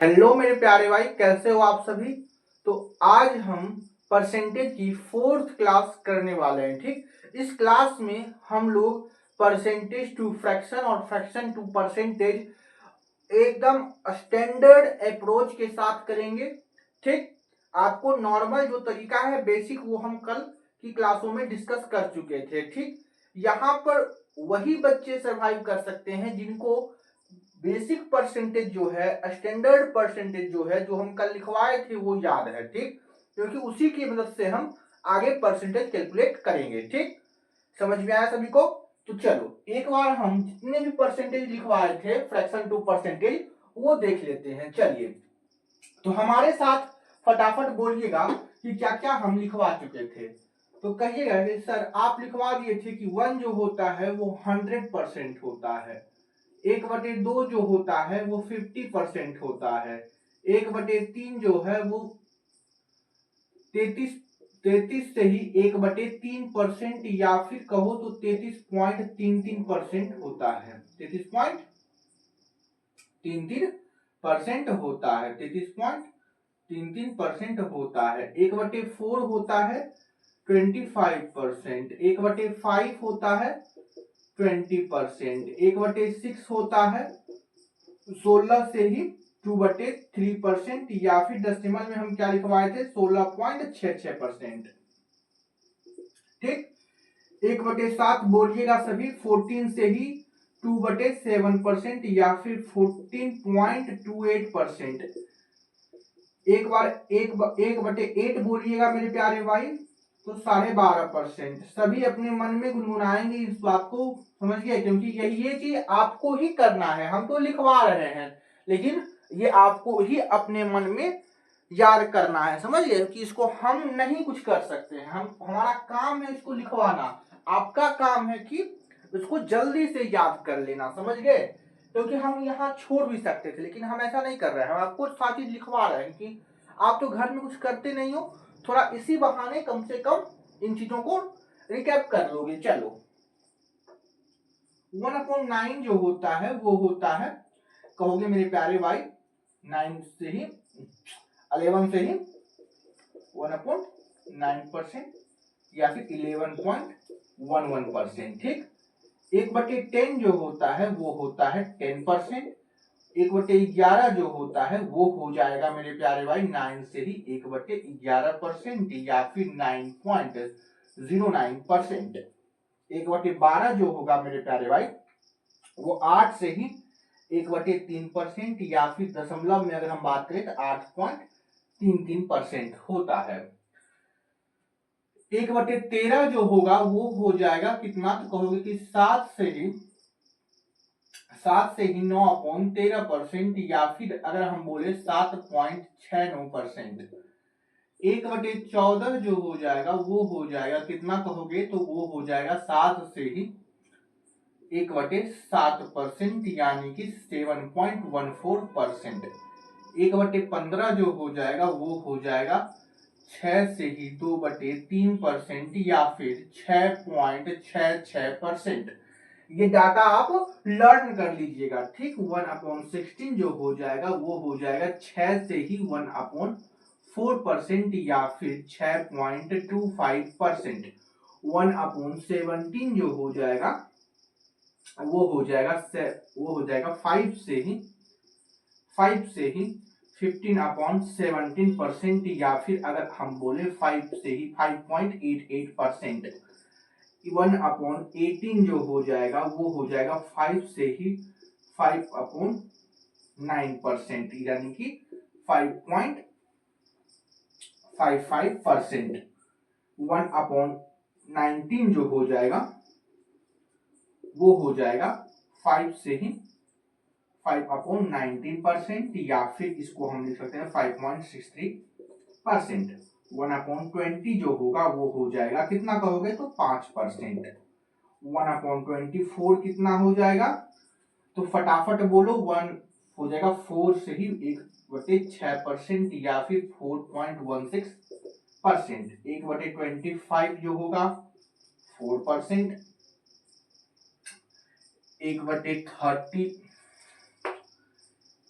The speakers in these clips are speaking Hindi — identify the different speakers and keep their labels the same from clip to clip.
Speaker 1: हेलो मेरे प्यारे भाई, कैसे हो आप सभी। तो आज हम परसेंटेज की फोर्थ क्लास करने वाले हैं। ठीक, इस क्लास में हम लोग परसेंटेज टू फ्रैक्शन और फ्रैक्शन टू परसेंटेज एकदम स्टैंडर्ड अप्रोच के साथ करेंगे। ठीक, आपको नॉर्मल जो तरीका है बेसिक वो हम कल की क्लासों में डिस्कस कर चुके थे। ठीक, यहाँ पर वही बच्चे सर्वाइव कर सकते हैं जिनको बेसिक परसेंटेज जो है, स्टैंडर्ड परसेंटेज जो है, जो हम कल लिखवाए थे वो याद है। ठीक, क्योंकि उसी की मदद से हम आगे परसेंटेज कैलकुलेट करेंगे। ठीक, समझ में आया सभी को। तो चलो एक बार हम जितने भी परसेंटेज लिखवाए थे फ्रैक्शन टू परसेंटेज वो देख लेते हैं। चलिए, तो हमारे साथ फटाफट बोलिएगा कि क्या क्या हम लिखवा चुके थे। तो कहिएगा कि सर आप लिखवा दिए थे कि 1 जो होता है वो 100% होता है, 1/2 जो होता है वो 50% होता है, 1/3 जो है वो 33 से ही 1/3% या फिर कहो तो 33.33% होता है, 33.33% होता है, 33.33% होता है। 1/4 होता है 25%, 1/5 होता है 20%, 1/6 होता है 16 से ही 2/3%, या फिर डेसिमल में हम क्या लिखवाए थे 16.66%। ठीक, 1/7 बोलिएगा सभी, 14 से ही 2/7% या फिर 14.28%। एक बार 1/8 बोलिएगा मेरे प्यारे भाई, तो 12.5%। सभी अपने मन में गुनगुनाएंगे इस बात को, समझ गए, क्योंकि ये चीज आपको ही करना है। हम तो लिखवा रहे हैं लेकिन ये आपको ही अपने मन में याद करना है, समझ गए, कि इसको हम नहीं कुछ कर सकते हैं। हमारा काम है इसको लिखवाना, आपका काम है कि इसको जल्दी से याद कर लेना, समझ गए। क्योंकि हम यहाँ छोड़ भी सकते थे लेकिन हम ऐसा नहीं कर रहे हैं, हम आपको सारी चीज लिखवा रहे हैं कि आप तो घर में कुछ करते नहीं हो, थोड़ा इसी बहाने कम से कम इन चीजों को रिकैप कर लोगे। चलो, 1/9 जो होता है वो होता है, कहोगे मेरे प्यारे भाई 9 से ही 11 से ही 1/9% या फिर 11.11%। ठीक, 1/10 जो होता है वो होता है 10%, 1/11 जो होता है वो हो जाएगा मेरे प्यारे भाई 9 से ही 1/11% या फिर 9.09%। 1/12 जो होगा मेरे प्यारे भाई वो 8 से ही 1/3% या फिर दशमलव में अगर हम बात करें तो 8.33% होता है। 1/13 जो होगा वो हो जाएगा कितना, तो कहोगे कि 7 से ही 9/13% या फिर अगर हम बोले 7.69%। 1/14 जो हो जाएगा वो हो जाएगा कितना, कहोगे तो वो हो जाएगा 7 से ही 1/7% यानी कि 7.14%। 1/15 जो हो जाएगा वो हो जाएगा 6 से ही 2/3% या फिर 6.66%। ये डाटा आप लर्न कर लीजिएगा। ठीक, 1/16 जो हो जाएगा वो हो जाएगा 6 से ही 1/4% या फिर 6.25%। 1/17 जो हो जाएगा वो हो जाएगा 5 से ही 15/17% या फिर अगर हम बोले 5 से ही 5.88%। 1/18 जो हो जाएगा वो हो जाएगा 5 से ही 5/9% यानी कि 5.55%। 1/19 जो हो जाएगा वो हो जाएगा 5 से ही 5/19% या फिर इसको हम लिख सकते हैं 5.63%। 1/20 जो होगा वो हो जाएगा कितना, कहोगे तो 5%। 1/24 कितना हो जाएगा, तो फटाफट बोलो, 1 हो जाएगा 4 से ही 1/6% या फिर 4.16%। 1/25 जो होगा 4%। 1/30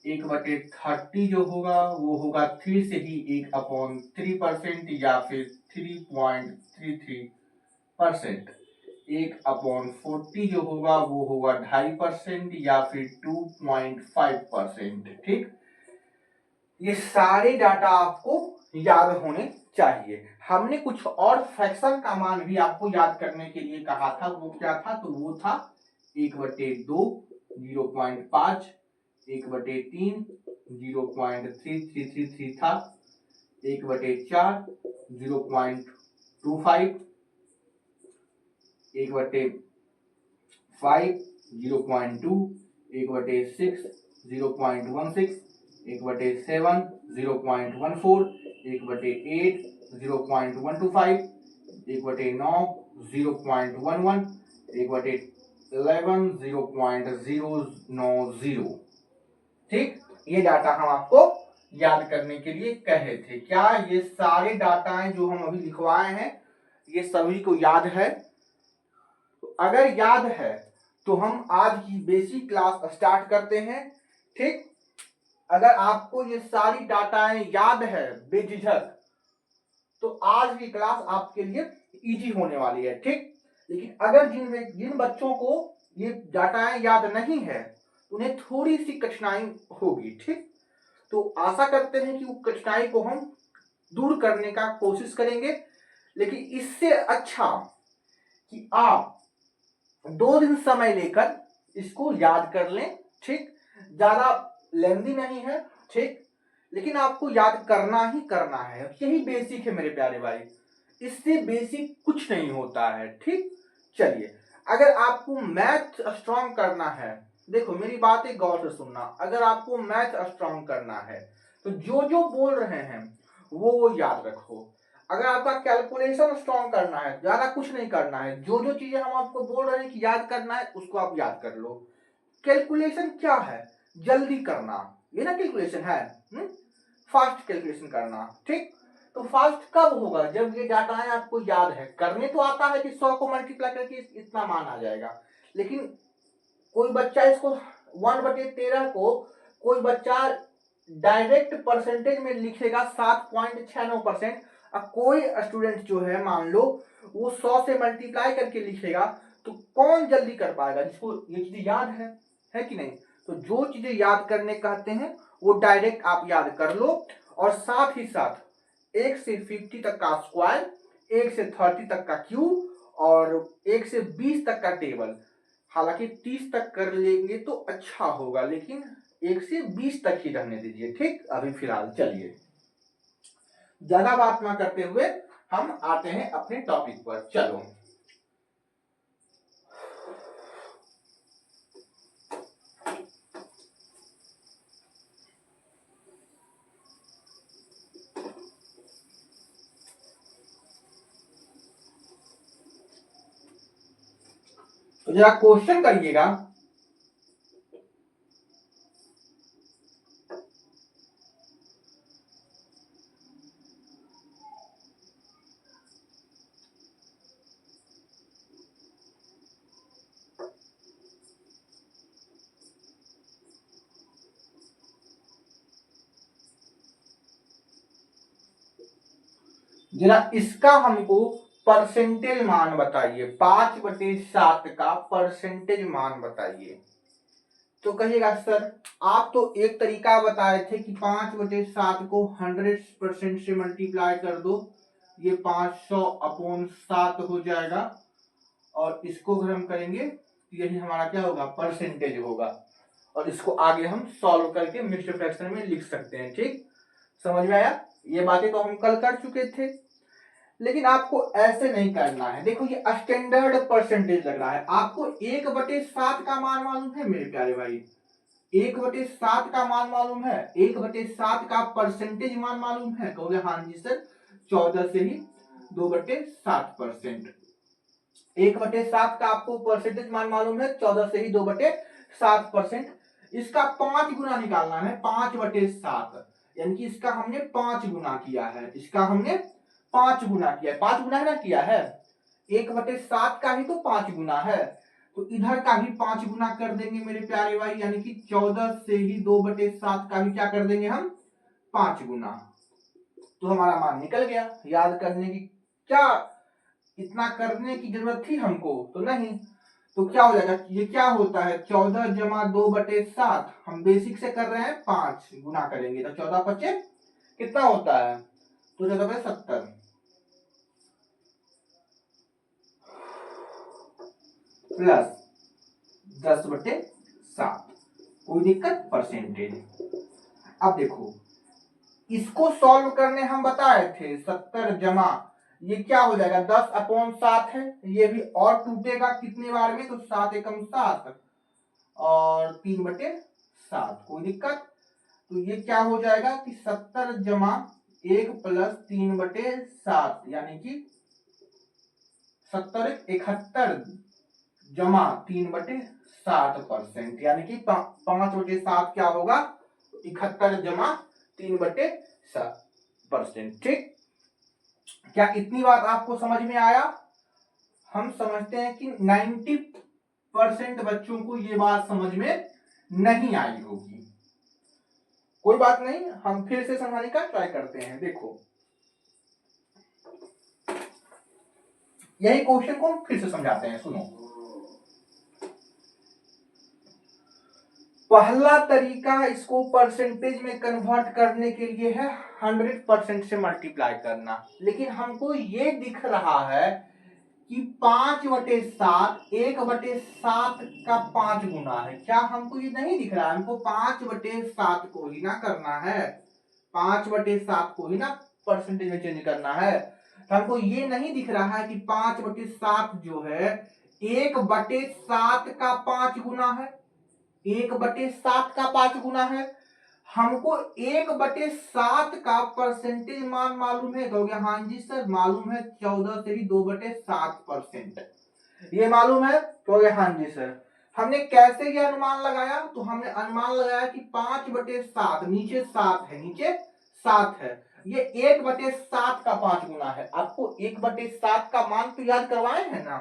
Speaker 1: 1/30 जो होगा वो होगा 3 से ही 1/3% या फिर 3.33%। 1/40 जो होगा वो होगा 2.5% या फिर 2.5%। ठीक, ये सारे डाटा आपको याद होने चाहिए। हमने कुछ और फ्रैक्शन का मान भी आपको याद करने के लिए कहा था, वो क्या था? तो वो था 1/2 0.5, 1/3 0.3333 था, 1/4 0.25, 1/5 0.2, 1/6 0.16, 1/7 0.14, 1/8 0.125, 1/9 0.11, 1/11 0.090। ठीक, ये डाटा हम आपको याद करने के लिए कहे थे। क्या ये सारे डाटाएं जो हम अभी लिखवाए हैं ये सभी को याद है? तो अगर याद है तो हम आज की बेसिक क्लास स्टार्ट करते हैं। ठीक, अगर आपको ये सारी डाटाएं याद है बेझिझक तो आज की क्लास आपके लिए इजी होने वाली है। ठीक, लेकिन अगर जिन बच्चों को ये डाटाएं याद नहीं है उन्हें थोड़ी सी कठिनाई होगी। ठीक, तो आशा करते हैं कि वो कठिनाई को हम दूर करने का कोशिश करेंगे, लेकिन इससे अच्छा कि आप 2 दिन समय लेकर इसको याद कर लें। ठीक, ज्यादा लेंदी नहीं है। ठीक, लेकिन आपको याद करना ही करना है, यही बेसिक है मेरे प्यारे भाई, इससे बेसिक कुछ नहीं होता है। ठीक, चलिए, अगर आपको मैथ स्ट्रांग करना है, देखो मेरी बातें गौर से सुनना, अगर आपको मैथ स्ट्रांग करना है तो जो जो बोल रहे हैं वो याद रखो। अगर आपका कैलकुलेशन स्ट्रांग करना है, ज्यादा कुछ नहीं करना है, जो जो चीजें हम आपको बोल रहे हैं कि याद करना है उसको आप याद कर लो। कैलकुलेशन क्या है? जल्दी करना, ये ना कैलकुलेशन है, फास्ट कैलकुलेशन करना। ठीक, तो फास्ट कब होगा? जब ये डाटाएं आपको याद है। करने तो आता है कि 100 को मल्टीप्लाई करके इतना मान आ जाएगा, लेकिन कोई बच्चा इसको 1/13 को कोई बच्चा डायरेक्ट परसेंटेज में लिखेगा 7.69%, और कोई स्टूडेंट जो है मान लो वो 100 से मल्टीप्लाई करके लिखेगा, तो कौन जल्दी कर पाएगा जिसको ये चीजें याद है कि नहीं? तो जो चीजें याद करने कहते हैं वो डायरेक्ट आप याद कर लो, और साथ ही साथ 1 से 50 तक का स्क्वायर, 1 से 30 तक का क्यूब, और 1 से 20 तक का टेबल। हालांकि 30 तक कर लेंगे तो अच्छा होगा, लेकिन 1 से 20 तक ही रहने दीजिए। ठीक, अभी फिलहाल चलिए ज्यादा बात ना करते हुए हम आते हैं अपने टॉपिक पर। चलो, तो जरा क्वेश्चन करिएगा। जरा इसका हमको परसेंटेज मान बताइए, 5/7 का परसेंटेज मान बताइए। तो कहिएगा सर आप तो एक तरीका बताए थे कि 5/7 को 100% से मल्टीप्लाई कर दो, ये 500/7 हो जाएगा, और इसको अगर हम करेंगे तो यही हमारा क्या होगा? परसेंटेज होगा, और इसको आगे हम सॉल्व करके मिक्स्ड फ्रैक्शन में लिख सकते हैं। ठीक, समझ में आया? ये बातें तो हम कल कर चुके थे, लेकिन आपको ऐसे नहीं करना है। देखो ये स्टैंडर्ड परसेंटेज लग रहा है आपको। 1/7 का मान मालूम है मेरे प्यारे भाई? 1/7 का मान मालूम है? 1/7 का परसेंटेज मान मालूम है? कहोगे हाँ जी सर, 14 से ही 2/7%। 1/7 का आपको परसेंटेज मान मालूम है, 14 से ही 2/7%। इसका 5 गुना निकालना है, 5/7, यानी कि इसका हमने 5 गुना किया है, इसका हमने 5 गुना किया है। 5 गुना है ना किया है, 1/7 का ही तो 5 गुना है। तो इधर का भी 5 गुना कर देंगे मेरे प्यारे भाई, यानी कि 14 से ही 2/7 का भी क्या कर देंगे हम 5 गुना। तो हमारा मान निकल गया। याद करने की क्या इतना करने की जरूरत थी हमको तो नहीं। तो क्या हो जाएगा, ये क्या होता है 14 जमा 2/7, हम बेसिक से कर रहे हैं 5 गुना करेंगे तो 14 पचे कितना होता है, तो 14/70 प्लस 10/7। कोई दिक्कत, परसेंटेज। अब देखो इसको सॉल्व करने हम बताए थे 70 जमा ये क्या हो जाएगा 10/7 है, ये भी और टूटेगा कितने बार में, तो 7 एकम 7 और 3/7। कोई दिक्कत, तो ये क्या हो जाएगा कि 70 जमा 1 प्लस 3/7 यानी कि 70 71 जमा 3/7%, यानी कि 5/7 क्या होगा 71 जमा 3/7%। ठीक, क्या इतनी बात आपको समझ में आया। हम समझते हैं कि 90% बच्चों को ये बात समझ में नहीं आई होगी। कोई बात नहीं, हम फिर से समझाने का ट्राई करते हैं। देखो यही क्वेश्चन को हम फिर से समझाते हैं, सुनो। पहला तरीका इसको परसेंटेज में कन्वर्ट करने के लिए है 100% से मल्टीप्लाई करना, लेकिन हमको ये दिख रहा है कि 5/7 1/7 का 5 गुना है। क्या हमको ये नहीं दिख रहा है, हमको 5/7 को ही ना करना है, 5/7 को ही ना परसेंटेज में चेंज करना है। तो हमको ये नहीं दिख रहा है कि 5/7 जो है 1/7 का 5 गुना है, 1/7 का 5 गुना है। हमको 1/7 का परसेंटेज मान मालूम है, कहोगे हाँ जी सर मालूम है 14 से भी 2/7%, ये मालूम है, कहोगे हाँ जी सर। हमने कैसे ये अनुमान लगाया, तो हमने अनुमान लगाया कि 5/7 नीचे 7 है, नीचे 7 है, ये 1/7 का 5 गुना है। आपको 1/7 का मान तो याद करवाए हैं ना,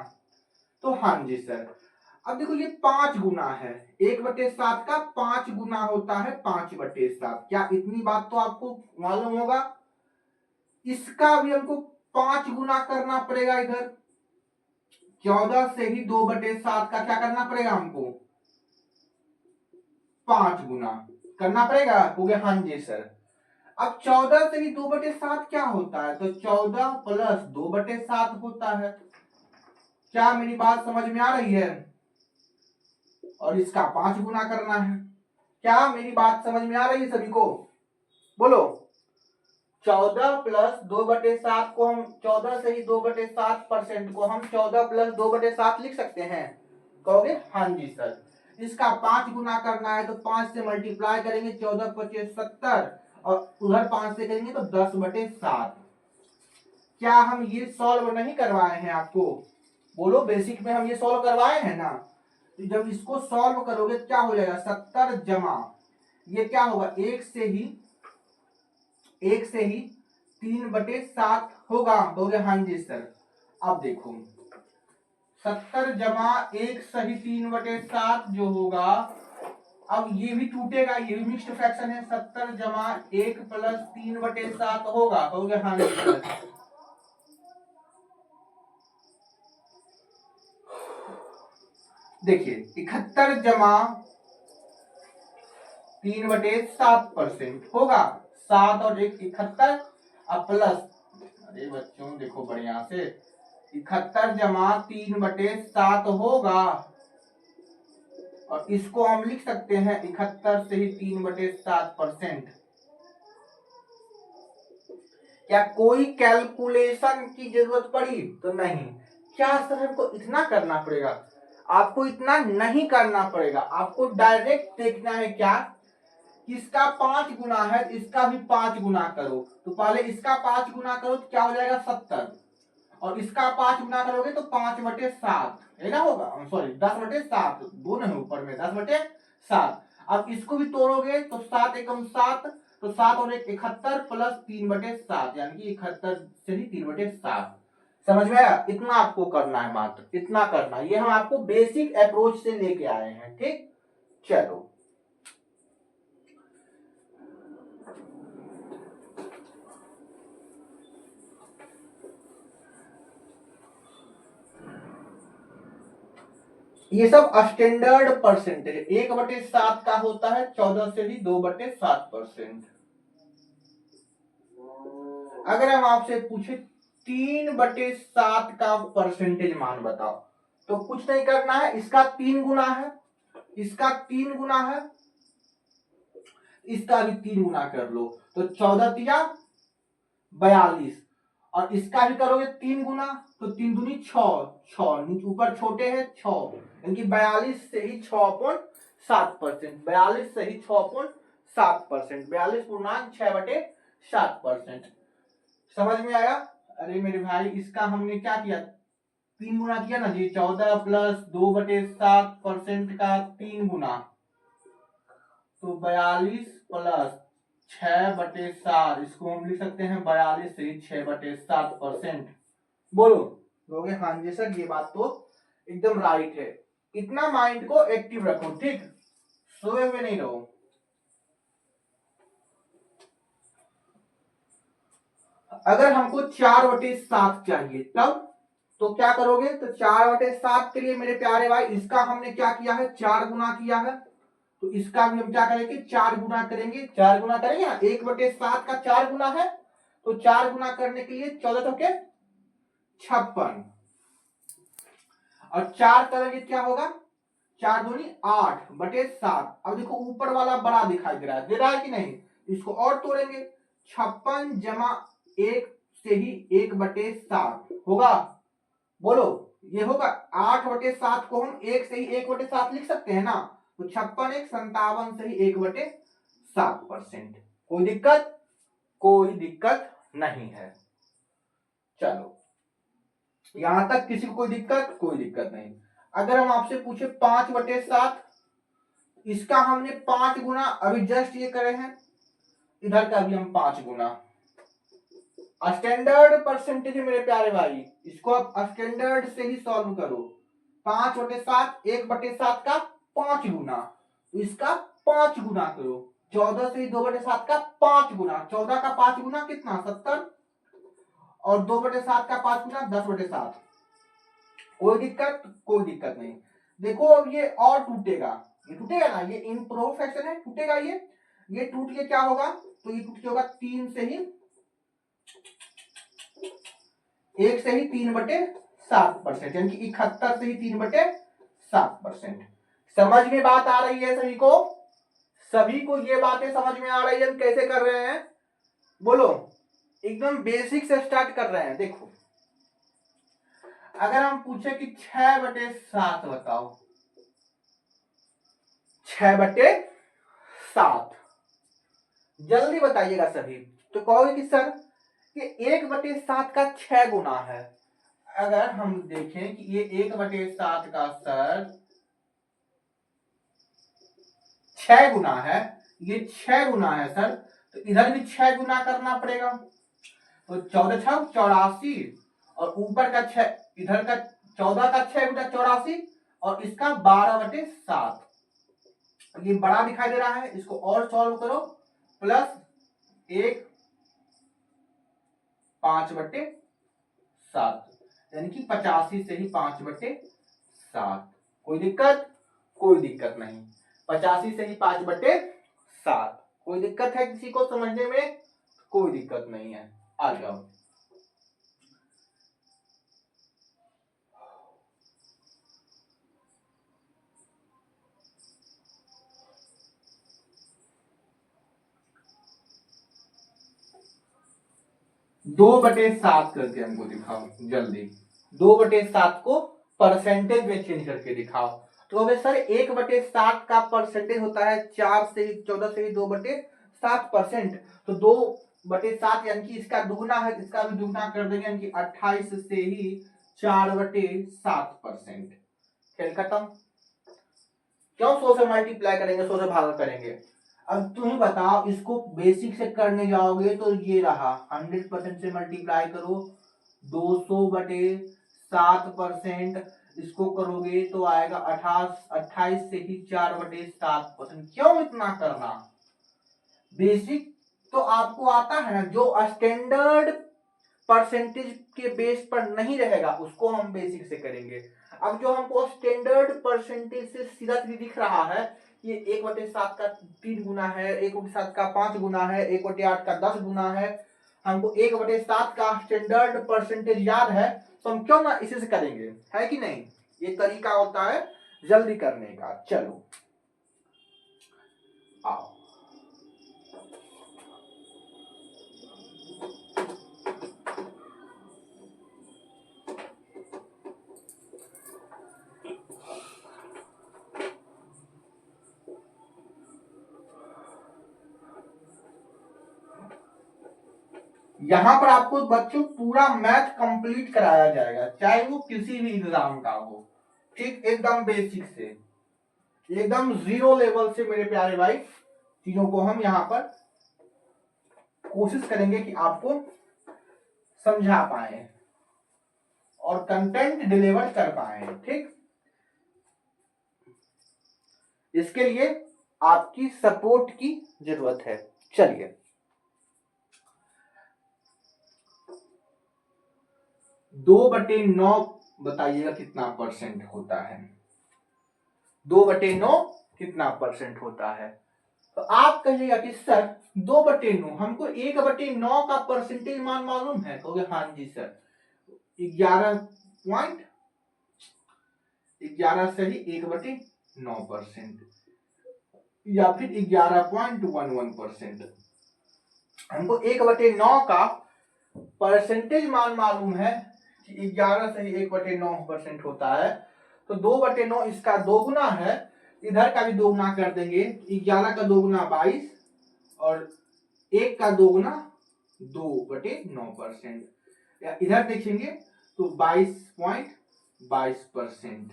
Speaker 1: तो हाँ जी सर। अब देखो ये 5 गुना है, 1/7 का 5 गुना होता है 5/7। क्या इतनी बात तो आपको मालूम होगा। इसका भी हमको 5 गुना करना पड़ेगा, इधर 14 से ही 2/7 का क्या करना पड़ेगा हमको 5 गुना करना पड़ेगा, हो गया हाँ जी सर। अब 14 से ही 2/7 क्या होता है, तो 14 प्लस 2/7 होता है। क्या मेरी बात समझ में आ रही है, और इसका 5 गुना करना है। क्या मेरी बात समझ में आ रही है सभी को, बोलो। 14 प्लस 2/7 को हम 14 से ही 2/7% को हम 14 प्लस 2/7 लिख सकते हैं, कहोगे हाँ जी सर। इसका 5 गुना करना है तो 5 से मल्टीप्लाई करेंगे, 14 पचे 70 और उधर 5 से करेंगे तो 10/7। क्या हम ये सॉल्व नहीं करवाए हैं आपको, बोलो। बेसिक में हम ये सॉल्व करवाए हैं ना। तो जब इसको सॉल्व करोगे क्या हो जाएगा 70 जमा ये क्या होगा 1 से ही 3/7 होगा, बोले हाँ जी सर। अब देखो 70 जमा 1 सही 3/7 जो होगा, अब ये भी टूटेगा, ये भी मिक्स्ड फ्रैक्शन है। 70 जमा 1 प्लस 3/7 होगा, कहोगे हाँ जी सर। देखिए 71 जमा 3/7% होगा, 7 और 1 71 अब प्लस, अरे बच्चों देखो बढ़िया से, 71 जमा 3/7 होगा, और इसको हम लिख सकते हैं 71 से ही 3/7%। क्या कोई कैलकुलेशन की जरूरत पड़ी, तो नहीं। क्या सर हमको इतना करना पड़ेगा, आपको इतना नहीं करना पड़ेगा, आपको डायरेक्ट देखना है क्या, इसका 5 गुना है इसका भी 5 गुना करो। तो पहले इसका 5 गुना करो तो क्या हो जाएगा 70, और इसका 5 गुना करोगे तो 5/7 है ना, होगा सॉरी 10/7, दोनों है ऊपर में 10/7। अब इसको भी तोड़ोगे तो 7 एकम 7, तो 7 और 1 71 प्लस 3/7 यानी कि 71 से ही 3/7। समझ में आया? इतना आपको करना है, मात्र इतना करना है। ये हम आपको बेसिक अप्रोच से लेके आए हैं, ठीक। चलो ये सब स्टैंडर्ड परसेंटेज 1/7 का होता है 14 से ही 2/7%। अगर हम आपसे पूछे 3/7 का परसेंटेज मान बताओ, तो कुछ नहीं करना है, इसका 3 गुना है, इसका 3 गुना है, इसका भी 3 गुना कर लो, तो 14 तिया 42, और इसका भी करोगे 3 गुना, तो 3 दूनी 6, ऊपर छोटे हैं 6, यानी 42 से ही 6.7%, 42 से ही 6.7%, 42.6/7%। समझ में आया? अरे मेरे भाई, इसका हमने क्या किया, 3 गुना किया ना जी, 14 प्लस 2/7% का 3 गुना, तो 42 प्लस 6/7, इसको हम लिख सकते हैं 42 से 6/7%। बोलो लोगे हाँ जी सर, ये बात तो एकदम राइट है। इतना माइंड को एक्टिव रखो, ठीक, सोए हुए नहीं रहो। अगर हमको 4/7 चाहिए तब तो क्या करोगे, तो 4/7 के लिए मेरे प्यारे भाई, इसका हमने क्या किया है, 4 गुना किया है, तो इसका भी हम क्या करेंगे, 4 गुना करेंगे। 4 गुना करेंगे ना, 1/7 का 4 गुना है, तो 4 गुना करने के लिए 14 के 56, और 4 करेंगे क्या होगा, 4 दूनी 8/7। अब देखो ऊपर वाला बड़ा दिखाई दे रहा है कि नहीं, इसको और तोड़ेंगे, 56 जमा 1 से ही 1/7 होगा। बोलो ये होगा, 8/7 को हम 1 से ही 1/7 लिख सकते हैं ना, तो 56 1 57 से ही 1/7%। कोई दिक्कत? कोई दिक्कत नहीं है। चलो यहां तक किसी को कोई दिक्कत? कोई दिक्कत नहीं। अगर हम आपसे पूछे 5/7, इसका हमने 5 गुना अभी जस्ट ये करे हैं, इधर का भी हम 5 गुना, स्टैंडर्ड परसेंटेज मेरे प्यारे भाई, इसको आप स्टैंडर्ड से ही सॉल्व करो। 5/7 1/7 का 5 गुना, तो इसका 5 गुना करो, 14 से ही 2/7 का 5 गुना, 14 का 5 गुना कितना 70, और 2/7 का 5 गुना 10/7। कोई दिक्कत? कोई दिक्कत नहीं। देखो अब ये और टूटेगा, ये टूटेगा ना, ये इम्प्रूव फ्रैक्शन है, टूटेगा ये टूट के क्या होगा, तो ये टूट के होगा 3 से ही 1 से ही 3/7%, यानी कि 71 से ही 3/7%। समझ में बात आ रही है सभी को? सभी को ये बातें समझ में आ रही है, हम कैसे कर रहे हैं? बोलो, एकदम बेसिक से स्टार्ट कर रहे हैं। देखो अगर हम पूछे कि 6/7 बताओ, 6/7 जल्दी बताइएगा सभी, तो कहोगे कि सर ये 1/7 का 6 गुना है। अगर हम देखें कि ये 1/7 का सर 6 गुना है, ये 6 गुना है सर, तो इधर भी 6 गुना करना पड़ेगा, तो 14 6 84, और ऊपर का 6, इधर का 14 का 6 गुना 84, और इसका 12/7। ये बड़ा दिखाई दे रहा है, इसको और सॉल्व करो, प्लस 1 5/7, यानी कि 85 से ही 5/7। कोई दिक्कत? कोई दिक्कत नहीं। 85 से ही 5/7, कोई दिक्कत है किसी को समझने में? कोई दिक्कत नहीं है, आ जाओ। दो बटे सात करके हमको दिखाओ जल्दी, 2/7 को परसेंटेज में चेंज करके दिखाओ। तो अबे सर 1/7 का परसेंटेज होता है 4 से ही 14 से ही 2/7%, तो 2/7 यानी कि इसका दुगुना है, इसका भी दुगुना कर देंगे, यानी कि 28 से ही 4/7%। खेल खत्म। क्यों 100 से मल्टीप्लाई करेंगे, 100 से भाग करेंगे? अब तुम बताओ, इसको बेसिक से करने जाओगे तो ये रहा, 100% से मल्टीप्लाई करो 200/7%। इसको करोगे तो आएगा 28 से ही 4/7%। क्यों इतना करना? बेसिक तो आपको आता है ना, जो स्टैंडर्ड परसेंटेज के बेस पर नहीं रहेगा उसको हम बेसिक से करेंगे। अब जो हमको स्टैंडर्ड परसेंटेज से सीधा सीधी दिख रहा है, ये 1/7 का 3 गुना है, 1/7 का 5 गुना है, 1/8 का 10 गुना है। हमको 1/7 का स्टैंडर्ड परसेंटेज याद है, तो हम क्यों ना इसी से करेंगे, है कि नहीं? ये तरीका होता है जल्दी करने का। चलो आओ, यहां पर आपको बच्चों पूरा मैथ कंप्लीट कराया जाएगा, चाहे वो किसी भी एग्जाम का हो, ठीक, एकदम बेसिक से, एकदम जीरो लेवल से। मेरे प्यारे भाई, चीजों को हम यहां पर कोशिश करेंगे कि आपको समझा पाए और कंटेंट डिलीवर कर पाए, ठीक। इसके लिए आपकी सपोर्ट की जरूरत है। चलिए, 2/9 बताइएगा कितना परसेंट होता है? 2/9 कितना परसेंट होता है? तो आप कहिएगा कि सर 2/9 हमको 1/9 का परसेंटेज मान मालूम है, कहोगे हाँ जी सर 11 सही 1/9% या फिर 11.11%। हमको 1/9 का परसेंटेज मान मालूम है कि 11 सही 1/9% होता है। तो 2/9 इसका 2 गुना है, इधर का भी 2 गुना कर देंगे, 11 का 2 गुना 22 और 1 का 2 गुना 2/9%। या इधर देखेंगे तो 22.22%।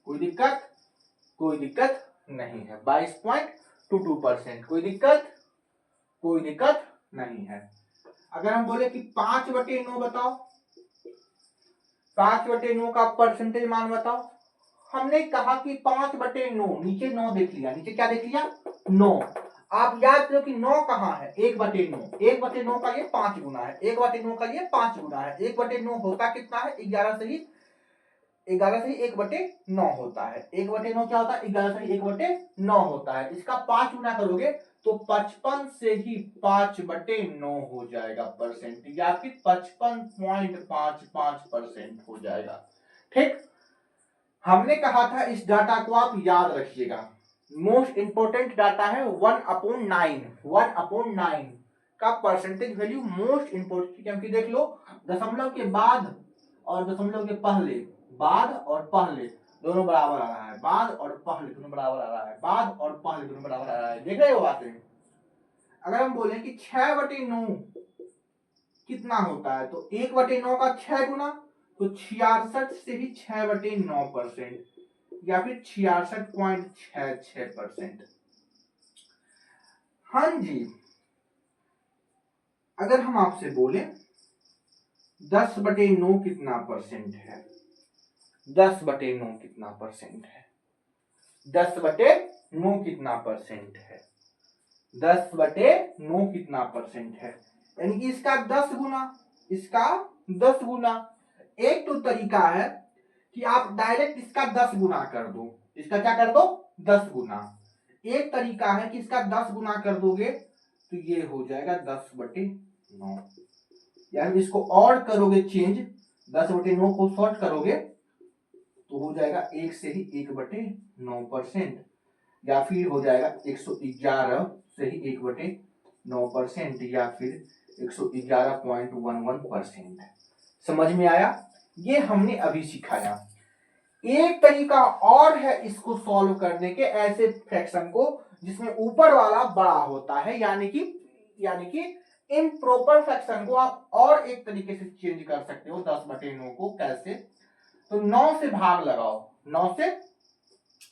Speaker 1: कोई दिक्कत? कोई दिक्कत नहीं है। 22.22%। कोई दिक्कत? कोई दिक्कत नहीं है। अगर हम बोले कि 5/9 बताओ, 5/9 का परसेंटेज मान बताओ। हमने कहा कि 5/9, नीचे 9 देख लिया, नीचे क्या देख लिया? 9। आप याद करो कि 9 कहाँ है? 1/9। 1/9 का ये 5 गुना है, 1/9 का ये 5 गुना है। 1/9 होता कितना है? 11 से ही 1/9 होता है। 1/9 क्या होता है? 11 से ही 1/9 होता है। इसका 5 गुना करोगे तो 55 से ही 5/9 हो जाएगा परसेंट, या फिर 55.55% हो जाएगा, ठीक। हमने कहा था इस डाटा को आप याद रखिएगा, मोस्ट इंपोर्टेंट डाटा है 1/9। 1/9 का परसेंटेज वैल्यू मोस्ट इंपोर्टेंट, क्योंकि देख लो दशमलव के बाद और दशमलव के पहले, बाद और पहले दोनों बराबर आ रहा है, बाद और पहले दोनों बराबर आ रहा है, बाद और पहले दोनों बराबर आ रहा है। देख रहे हो बातें? अगर हम बोले कि 6/9 कितना होता है, तो 1/9 का 6 गुना, तो 66 से ही 6/9% या फिर 66.66%। हाँ जी, अगर हम आपसे बोले 10/9 कितना परसेंट है? 10/9 कितना परसेंट है? 10/9 कितना परसेंट है? 10/9 कितना परसेंट है? यानी कि इसका 10 गुना, इसका 10 गुना। एक तो तरीका है कि आप डायरेक्ट इसका 10 गुना कर दो, इसका क्या कर दो? 10 गुना। एक तरीका है कि इसका 10 गुना कर दोगे तो ये हो जाएगा 10/9, या फिर इसको और करोगे चेंज, 10/9 को शॉर्ट करोगे तो हो जाएगा 1 से ही 1/9%, या फिर हो जाएगा 111 से ही 1/9%, या फिर 111.11%। समझ में आया? ये हमने अभी सिखाया। एक तरीका और है इसको सॉल्व करने के, ऐसे फ्रैक्शन को जिसमें ऊपर वाला बड़ा होता है, यानी कि इम्प्रॉपर फ्रैक्शन को आप और एक तरीके से चेंज कर सकते हो। 10/9 को कैसे? तो 9 से भाग लगाओ, 9 से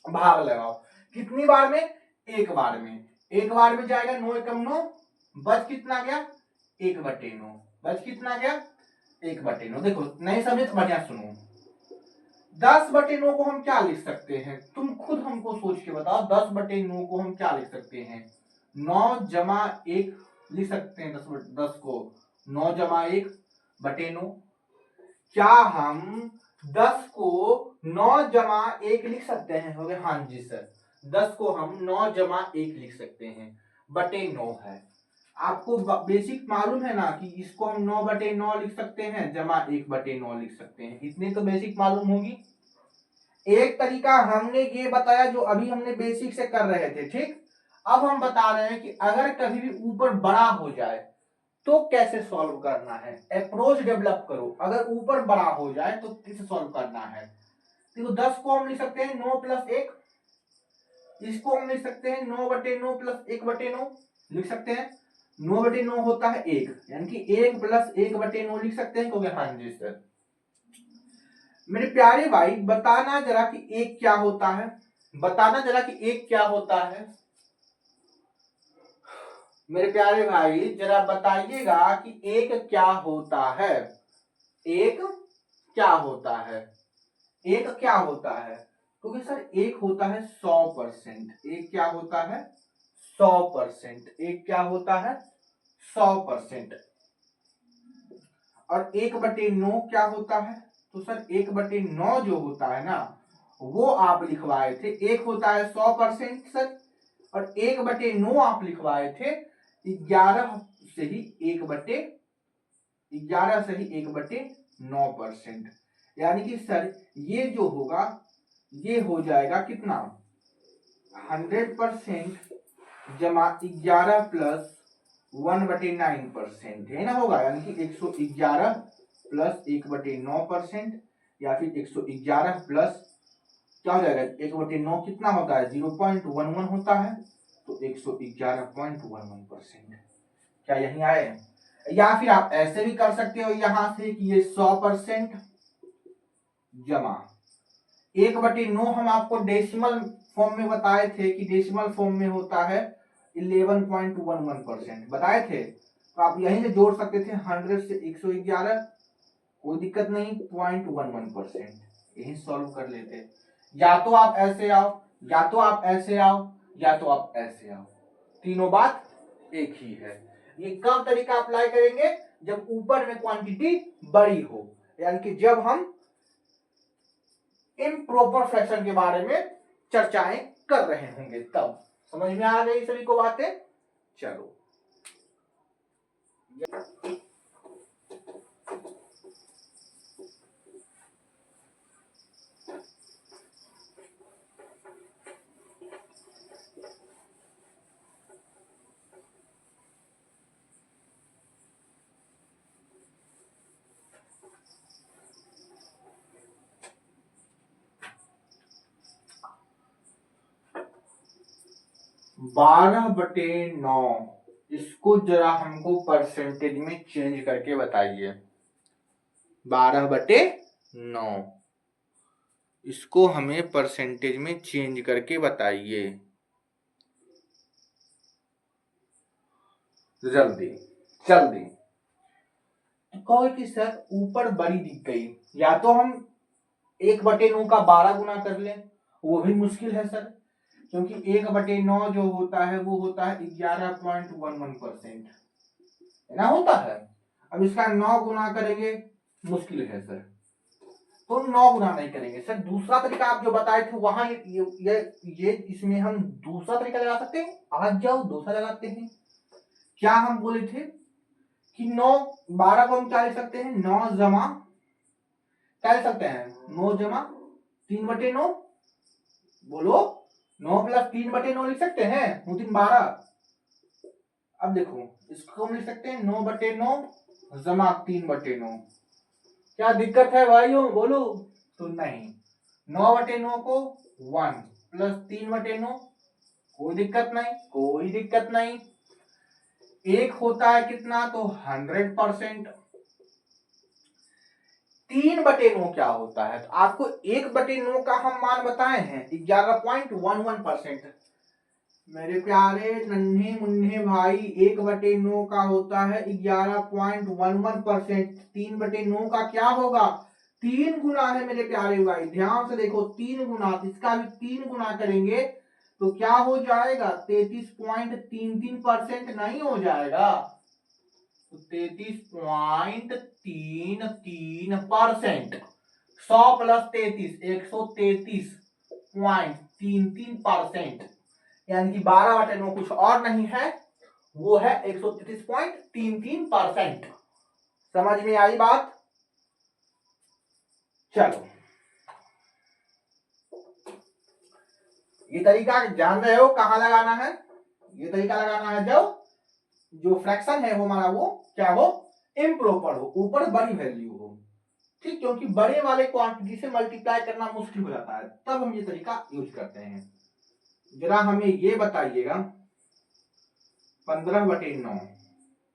Speaker 1: भाग लगाओ। कितनी बार में? एक बार में। एक बार में जाएगा 9 एकम 9, बच कितना गया? 1/9। बच कितना गया? 1/9। देखो नहीं समझे तो बढ़िया सुनो। 10/9 को हम क्या लिख सकते हैं, तुम खुद हमको सोच के बताओ। 10/9 को हम क्या लिख सकते हैं, 9 जमा 1 लिख सकते हैं। 10 को 9 जमा 1/9। क्या हम 10 को 9 जमा 1 लिख सकते हैं? हो गए, हाँ जी सर। 10 को हम 9 जमा 1 लिख सकते हैं, बटे 9 है। आपको बेसिक मालूम है ना कि इसको हम 9/9 लिख सकते हैं, जमा 1/9 लिख सकते हैं। इतने तो बेसिक मालूम होगी। एक तरीका हमने ये बताया जो अभी हमने बेसिक से कर रहे थे, ठीक। अब हम बता रहे हैं कि अगर कभी भी ऊपर बड़ा हो जाए तो कैसे सॉल्व करना है। अप्रोच डेवलप करो। अगर ऊपर बड़ा हो जाए तो कैसे सॉल्व करना है। देखो 10 को हम लिख सकते हैं 9 + 1। इसको हम लिख सकते हैं 9/9 + 1/9 लिख सकते हैं। 9/9 होता है 1, यानी कि 1 + 1/9 लिख सकते हैं। क्योंकि हाँ जी सर। मेरे प्यारे भाई बताना जरा कि एक क्या होता है, बताना जरा कि एक क्या होता है। मेरे प्यारे भाई जरा बताइएगा कि एक क्या होता है। एक क्या होता है, एक क्या होता है। क्योंकि सर एक होता है 100%। एक क्या होता है 100%। एक क्या होता है 100%। और 1/9 क्या होता है। तो सर 1/9 जो होता है ना वो आप लिखवाए थे, एक होता है 100% सर, और 1/9 आप लिखवाए थे 11 से ही 1/9%। यानी कि सर ये जो होगा ये हो जाएगा कितना, 100% जमा 11 + 1/9% है ना, होगा। यानी कि 111 + 1/9%, या फिर 111 प्लस क्या हो जाएगा 1/9 कितना होता है 0.11 होता है, तो 111.11%। क्या यही आए। या फिर आप ऐसे भी कर सकते हो यहां से कि ये 100% जमा 1/9 हम आपको डेसिमल फॉर्म में बताए थे कि डेसिमल फॉर्म में होता है 11.11% बताए थे। तो आप यहीं से जोड़ सकते थे 100 से 111, कोई दिक्कत नहीं, 0.11%। यही सॉल्व कर लेते। या तो आप ऐसे आओ, या तो आप ऐसे आओ, या तो आप ऐसे आओ, तीनों बात एक ही है। ये कब तरीका अप्लाई करेंगे, जब ऊपर में क्वांटिटी बड़ी हो, यानी कि जब हम इम्प्रॉपर फ्रैक्शन के बारे में चर्चाएं कर रहे होंगे तब। समझ में आ गई सभी को बातें। चलो 12/9 इसको जरा हमको परसेंटेज में चेंज करके बताइए। 12/9 इसको हमें परसेंटेज में चेंज करके बताइए जल्दी जल्दी। कहो कि सर ऊपर बड़ी दिख गई, या तो हम 1/9 का 12 गुना कर लें, वो भी मुश्किल है सर, क्योंकि 1/9 जो होता है वो होता है 11.11% है ना, होता है। अब इसका 9 गुना करेंगे, मुश्किल है सर, तो 9 गुना नहीं करेंगे सर। दूसरा तरीका आप जो बताए थे वहां ये इसमें हम दूसरा तरीका लगा सकते हैं। आज जाओ दूसरा लगाते हैं। क्या हम बोले थे कि 9 12 को हम क्या लिख सकते हैं, 9 जमा क्या लिख सकते हैं, 9 जमा 3/9। बोलो 9 + 3/9 लिख सकते हैं, 9 3 12। अब देखो इसको हम लिख सकते हैं 9/9 जमा 3/9। क्या दिक्कत है भाइयों बोलो। तो नहीं, 9/9 को 1 + 3/9, कोई दिक्कत नहीं, कोई दिक्कत नहीं। एक होता है कितना, तो 100%। 3/9 क्या होता है, तो आपको 1/9 का हम मान बताए हैं 11.11%। मेरे प्यारे नन्हे मुन्ने भाई, 1/9 का होता है 11.11%। 3/9 का क्या होगा? 3 गुना है मेरे प्यारे भाई, ध्यान से देखो, 3 गुना, इसका भी 3 गुना करेंगे तो क्या हो जाएगा? 33.33% नहीं हो जाएगा? 33.33%। 100 प्लस 33, 133.33%, यानी कि 12/9 कुछ और नहीं है, वो है 133.33%। समझ में आई बात? चलो, ये तरीका जान रहे हो कहां लगाना है? ये तरीका लगाना है जब जो फ्रैक्शन है वो हमारा वो क्या हो? इम्प्रॉपर हो, ऊपर बड़ी वैल्यू हो, ठीक, क्योंकि बड़े वाले क्वांटिटी से मल्टीप्लाई करना मुश्किल हो जाता है, तब हम ये तरीका यूज करते हैं। जरा हमें ये बताइएगा, 15/9,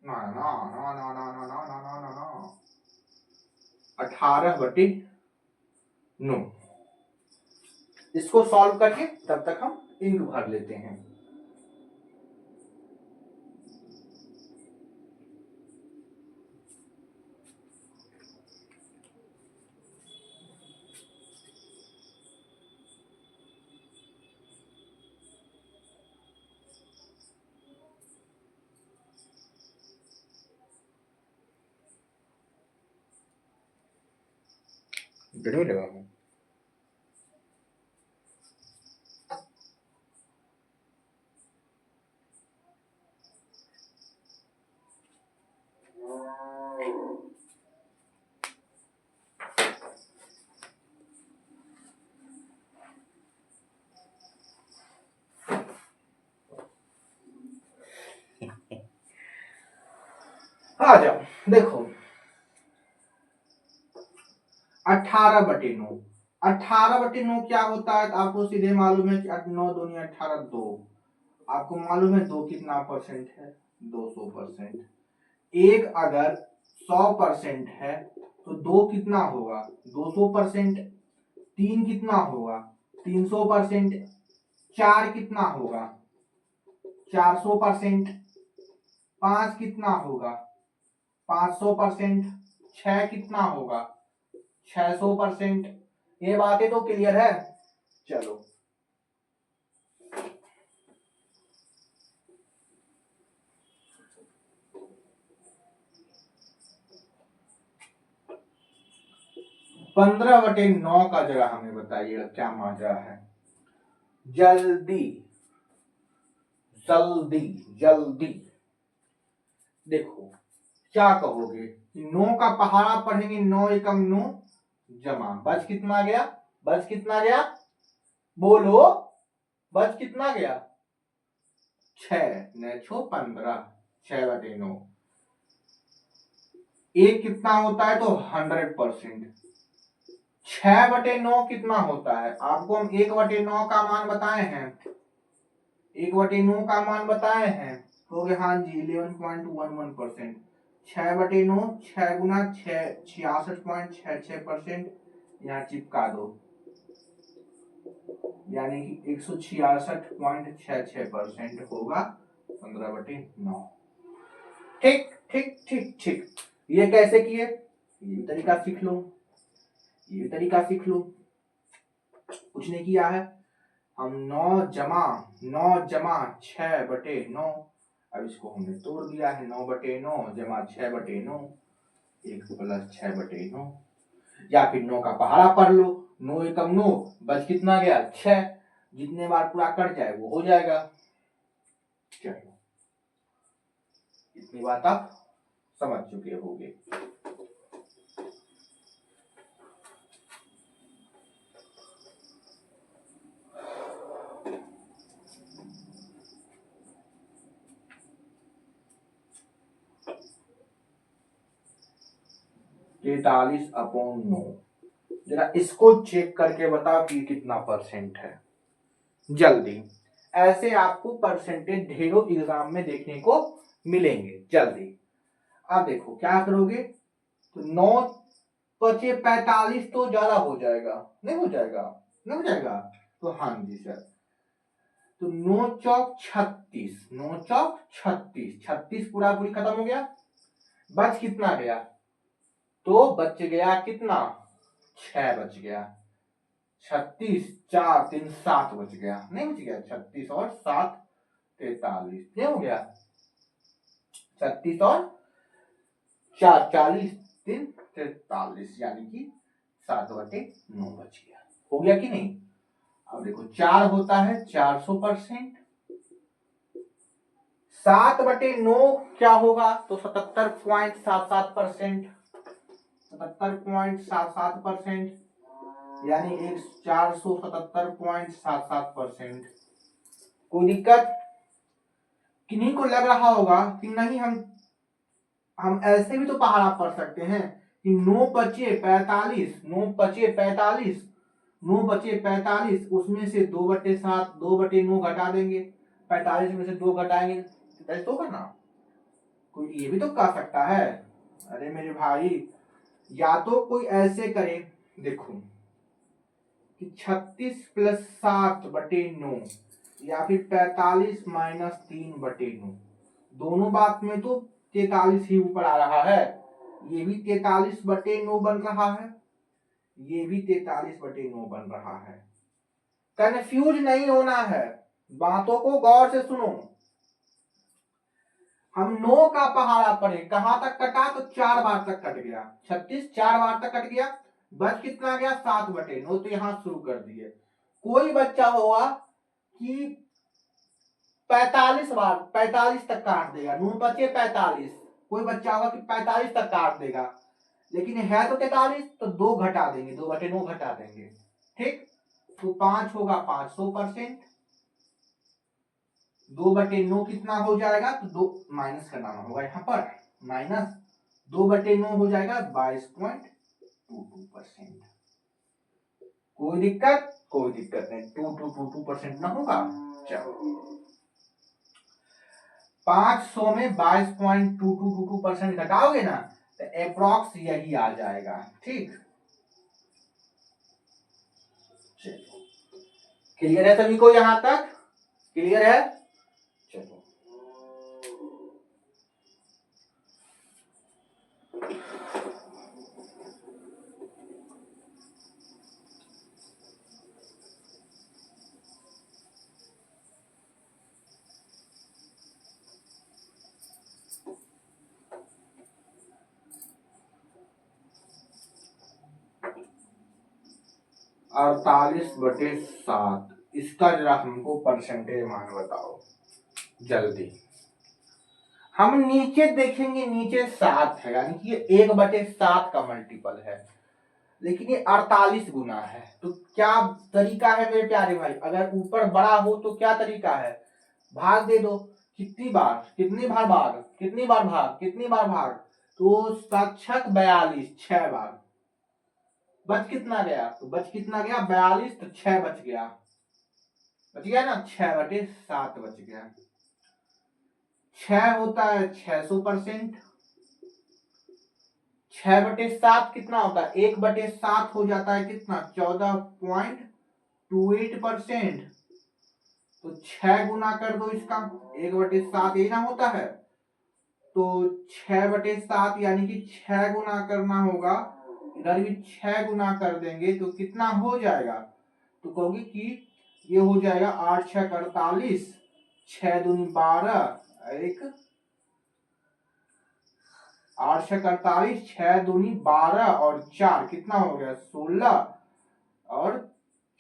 Speaker 1: ना ना ना ना ना ना ना ना ना ना ना 18/9, इसको सॉल्व करके तब तक हम इंक भर लेते हैं। जरूर लगा हूं। आ जाओ, देखो 18/9, 18/9 क्या होता है? आपको सीधे मालूम है कि 9 दूनी 18, 2। आपको मालूम है 2 कितना परसेंट है? 200%। एक अगर 100% है तो 2 कितना होगा? 200%। 3 कितना होगा? 300%। 4 कितना होगा? 400%। 5 कितना होगा? 500%। 6 कितना होगा? 600%। ये बातें तो क्लियर है। चलो, पंद्रह बटे नौ का जरा हमें बताइएगा क्या माजरा है? जल्दी जल्दी जल्दी देखो, क्या कहोगे? 9 का पहाड़ा पढ़ेंगे, 9 एकम 9 जमा, बच कितना गया? बच कितना गया? बोलो, बच कितना गया? 6 ने 6 15, 6/9। एक कितना होता है? तो 100%। 6/9 कितना होता है? आपको हम 1/9 का मान बताए हैं, 1/9 का मान बताए हैं, तो हाँ जी 11.11%। 6/9, 6 गुना 6, 66.66%, यहाँ चिपका दो, यानी कि 166.66% होगा 15/9। ठीक ठीक ठीक ठीक। ये कैसे किए? ये तरीका सीख लो, ये तरीका सीख लो। कुछ नहीं किया है, हम 9 जमा 6/9, अब इसको हमने तोड़ दिया है, 9/9 जमा 6/9, 1 प्लस 6/9, या फिर 9 का पहाड़ा पढ़ लो, 9 एकम 9, बच कितना गया? 6, जितने बार पूरा कट जाए वो हो जाएगा। चलो, इतनी बात आप समझ चुके होंगे। तैतालीस अपॉन 9, जरा इसको चेक करके बताओ कि कितना परसेंट है, जल्दी। ऐसे आपको परसेंटेज ढेरों एग्जाम में देखने को मिलेंगे, जल्दी। अब देखो क्या करोगे, तो 9 पचे 45 तो ज्यादा हो जाएगा, नहीं हो जाएगा? नहीं हो जाएगा? तो हाँ जी सर, तो 9 चौक 36, 9 चौक 36, 36 पूरा पूरी खत्म हो गया। बच कितना गया? तो बच गया कितना? 6 बच गया। 36 4 3 7 बच गया, नहीं बच गया? 36 और 7 43, नहीं हो गया? 36 और 4 40 3 43, यानी कि 7/9 बच गया। हो गया कि नहीं? अब देखो 4 होता है 400%, 7/9 क्या होगा? तो 77.77%, 77.77%, यानी 477.77%। कोई दिक्कत? किन्हीं को लग रहा होगा कि नहीं, हम ऐसे भी तो पहाड़ा पढ़ सकते हैं कि 9 बचे 45, 9 बचे 45, 9 बचे 45, उसमें से 2/7, 2/9 घटा देंगे, 45 में से 2 घटाएंगे, ऐसे तो करना। कोई ये भी तो कर सकता है। अरे मेरे भाई, या तो कोई ऐसे करे, देखो कि 36 + 7/9 या फिर 45 - 3/9, दोनों बात में तो 43 ही ऊपर आ रहा है। ये भी 43/9 बन रहा है, ये भी 43/9 बन रहा है। कंफ्यूज नहीं होना है, बातों को गौर से सुनो। हम 9 का पहाड़ा पढ़े, कहां तक कटा? तो 4 बार तक कट गया। 36 4 बार तक कट गया, बच कितना गया? 7/9। तो यहां शुरू कर दिए। कोई बच्चा होगा कि 45 बार 45 तक काट देगा, 9 बचे 45। कोई बच्चा होगा कि 45 तक काट देगा, लेकिन है तो 43, तो 2 घटा देंगे, 2/9 घटा देंगे। ठीक, तो 5 होगा 500%, 2/9 कितना हो जाएगा? तो 2 माइनस करना होगा यहाँ पर, माइनस 2/9 हो जाएगा 22.22%। कोई दिक्कत? कोई दिक्कत नहीं, 2222% ना होगा। चलो, 500 में 22.22% घटाओगे ना, तो अप्रॉक्स यही आ जाएगा। ठीक, चलो, क्लियर है सभी को? यहां तक क्लियर है? चलो, अड़तालीस बटे 7, इसका जरा हमको परसेंटेज मान बताओ जल्दी। हम नीचे देखेंगे, नीचे 7 है, यानी कि ये 1/7 का मल्टीपल है, लेकिन ये 48 गुना है। तो क्या तरीका है मेरे प्यारे भाई? अगर ऊपर बड़ा हो तो क्या तरीका है? भाग दे दो। कितनी बार? कितनी बार भाग? कितनी बार भाग? कितनी बार भाग? तो 7 × 42, 6 बार। बच कितना गया? तो बच कितना गया? 42, तो 6 बच गया। बच गया ना, 6/7 बच गया। 6 होता है 600%, 6/7 कितना होता है? 1/7 हो जाता है कितना? 14.28%। तो 6 गुना कर दो इसका, 1/7 यही ना होता है। तो 6/7 यानी कि 6 गुना करना होगा, इधर भी 6 गुना कर देंगे तो कितना हो जाएगा? तो कहोगे कि ये हो जाएगा 8 × 6 = 48, 6 दूनी 12, 8 × 6 = 48, 6 दूनी 12 और 4 कितना हो गया? 16 और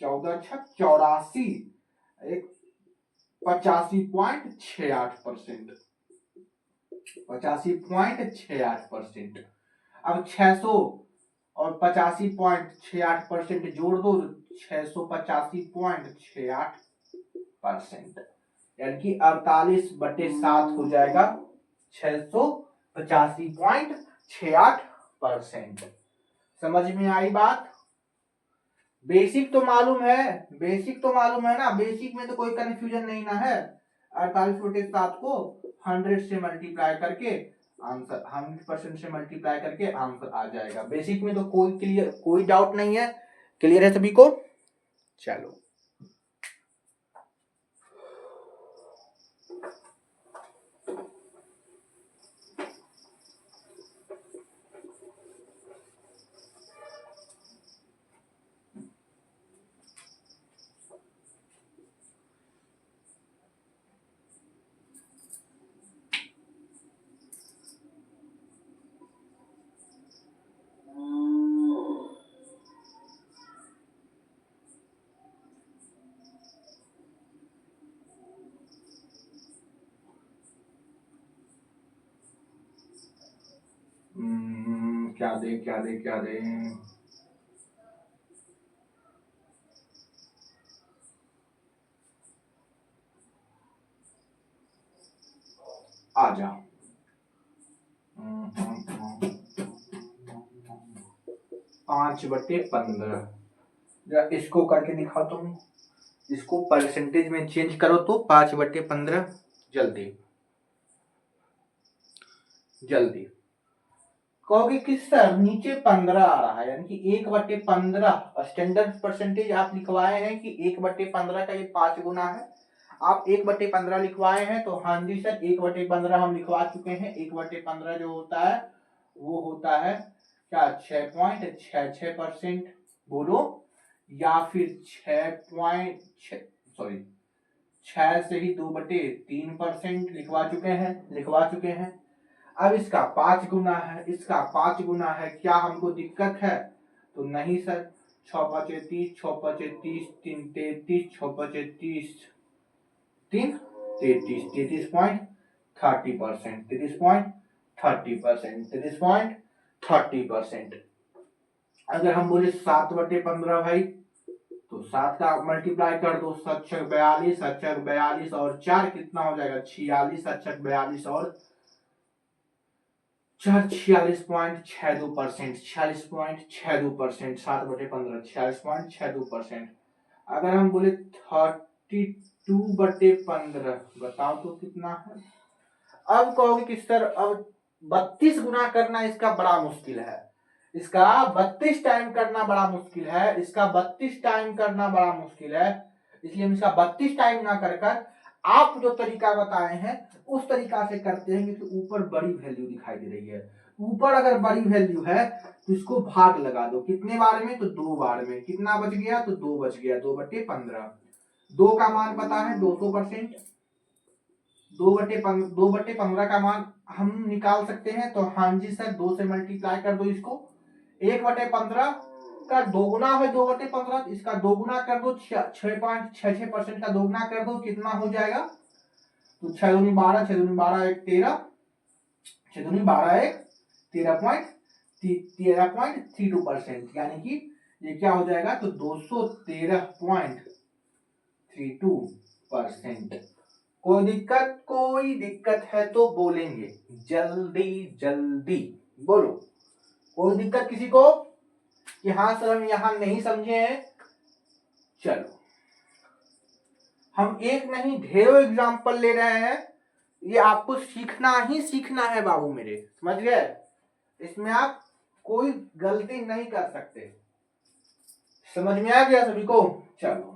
Speaker 1: 14 × 6 = 84, 85.68%, 85.68%। अब 600 और 85.68% जोड़ दो, 685.68%, यानी कि 48/7 हो जाएगा 685.68%। समझ में आई बात? बेसिक तो मालूम है, बेसिक तो मालूम है ना, बेसिक में तो कोई कंफ्यूजन नहीं ना है। 48/7 को 100 से मल्टीप्लाई करके आंसर, 100% से मल्टीप्लाई करके आंसर आ जाएगा। बेसिक में तो कोई क्लियर, कोई डाउट नहीं है। क्लियर है सभी को? चलो, क्या दे क्या दे क्या दे, आ जाओ। 5/15, जरा इसको करके दिखाओ तुम। इसको परसेंटेज में चेंज करो तो 5/15। जल्दी जल्दी। कहोगे कि सर नीचे 15 आ रहा है, यानी कि 1/15 स्टैंडर्ड परसेंटेज आप लिखवाए हैं कि 1/15 का ये 5 गुना है। आप 1/15 लिखवाए हैं तो हाँ जी सर 1/15 हम लिखवा चुके हैं। 1/15 जो होता है वो होता है क्या, 6.66%। बोलो, या फिर 6 से ही 2/3% लिखवा चुके हैं। अब इसका 5 गुना है, इसका 5 गुना है, क्या हमको दिक्कत है? तो नहीं सर। 6×5 = 30, 6×5 = 30, 3 × 33, 6×5 = 3 33, 33.30%, 33.30%, 33.30%। अगर हम बोले 7/15 भाई, तो 7 का मल्टीप्लाई कर दो, 7×6 = 42, 7×6 = 42 और 4 कितना हो जाएगा, 46, 7×6 = 42 और 4 46.62%, 46.62%, 7/15 46.62%। अगर हम बोले 32/15, बताओ तो कितना है? अब कहोगे कि सर अब 32 गुना करना इसका बड़ा मुश्किल है, इसका 32 टाइम करना बड़ा मुश्किल है, इसका 32 टाइम करना बड़ा मुश्किल है। इसलिए हम इसका 32 टाइम ना कर कर आप जो तरीका बताए हैं उस तरीका से करते हैं, क्योंकि ऊपर बड़ी वैल्यू दिखाई दे रही है। ऊपर अगर बड़ी वैल्यू है तो इसको भाग लगा दो, कितने बार में, तो 2 बार में। कितना बच गया, तो 2 बच गया, 2/15। 2 का मान पता है 200%। 2/15 का मान हम निकाल सकते हैं, तो हाँ जी सर 2 से मल्टीप्लाई कर दो इसको। 1/15 का 2 गुना है 2/15, इसका 2 गुना कर दो, 6.66% का 2 गुना कर दो, कितना हो जाएगा? तो 6 दूनी 12, 6 दूनी 12 1 13, 6 दूनी 12 1 13.32%, यानी कि ये क्या हो जाएगा, तो 213.32%। कोई दिक्कत है तो बोलेंगे, जल्दी जल्दी बोलो। कोई दिक्कत किसी को कि हाँ सर हम यहां नहीं समझे हैं? चलो, हम एक नहीं ढेरों एग्जाम्पल ले रहे हैं, ये आपको सीखना ही सीखना है बाबू मेरे, समझ गए? इसमें आप कोई गलती नहीं कर सकते। समझ में आ गया सभी को? चलो,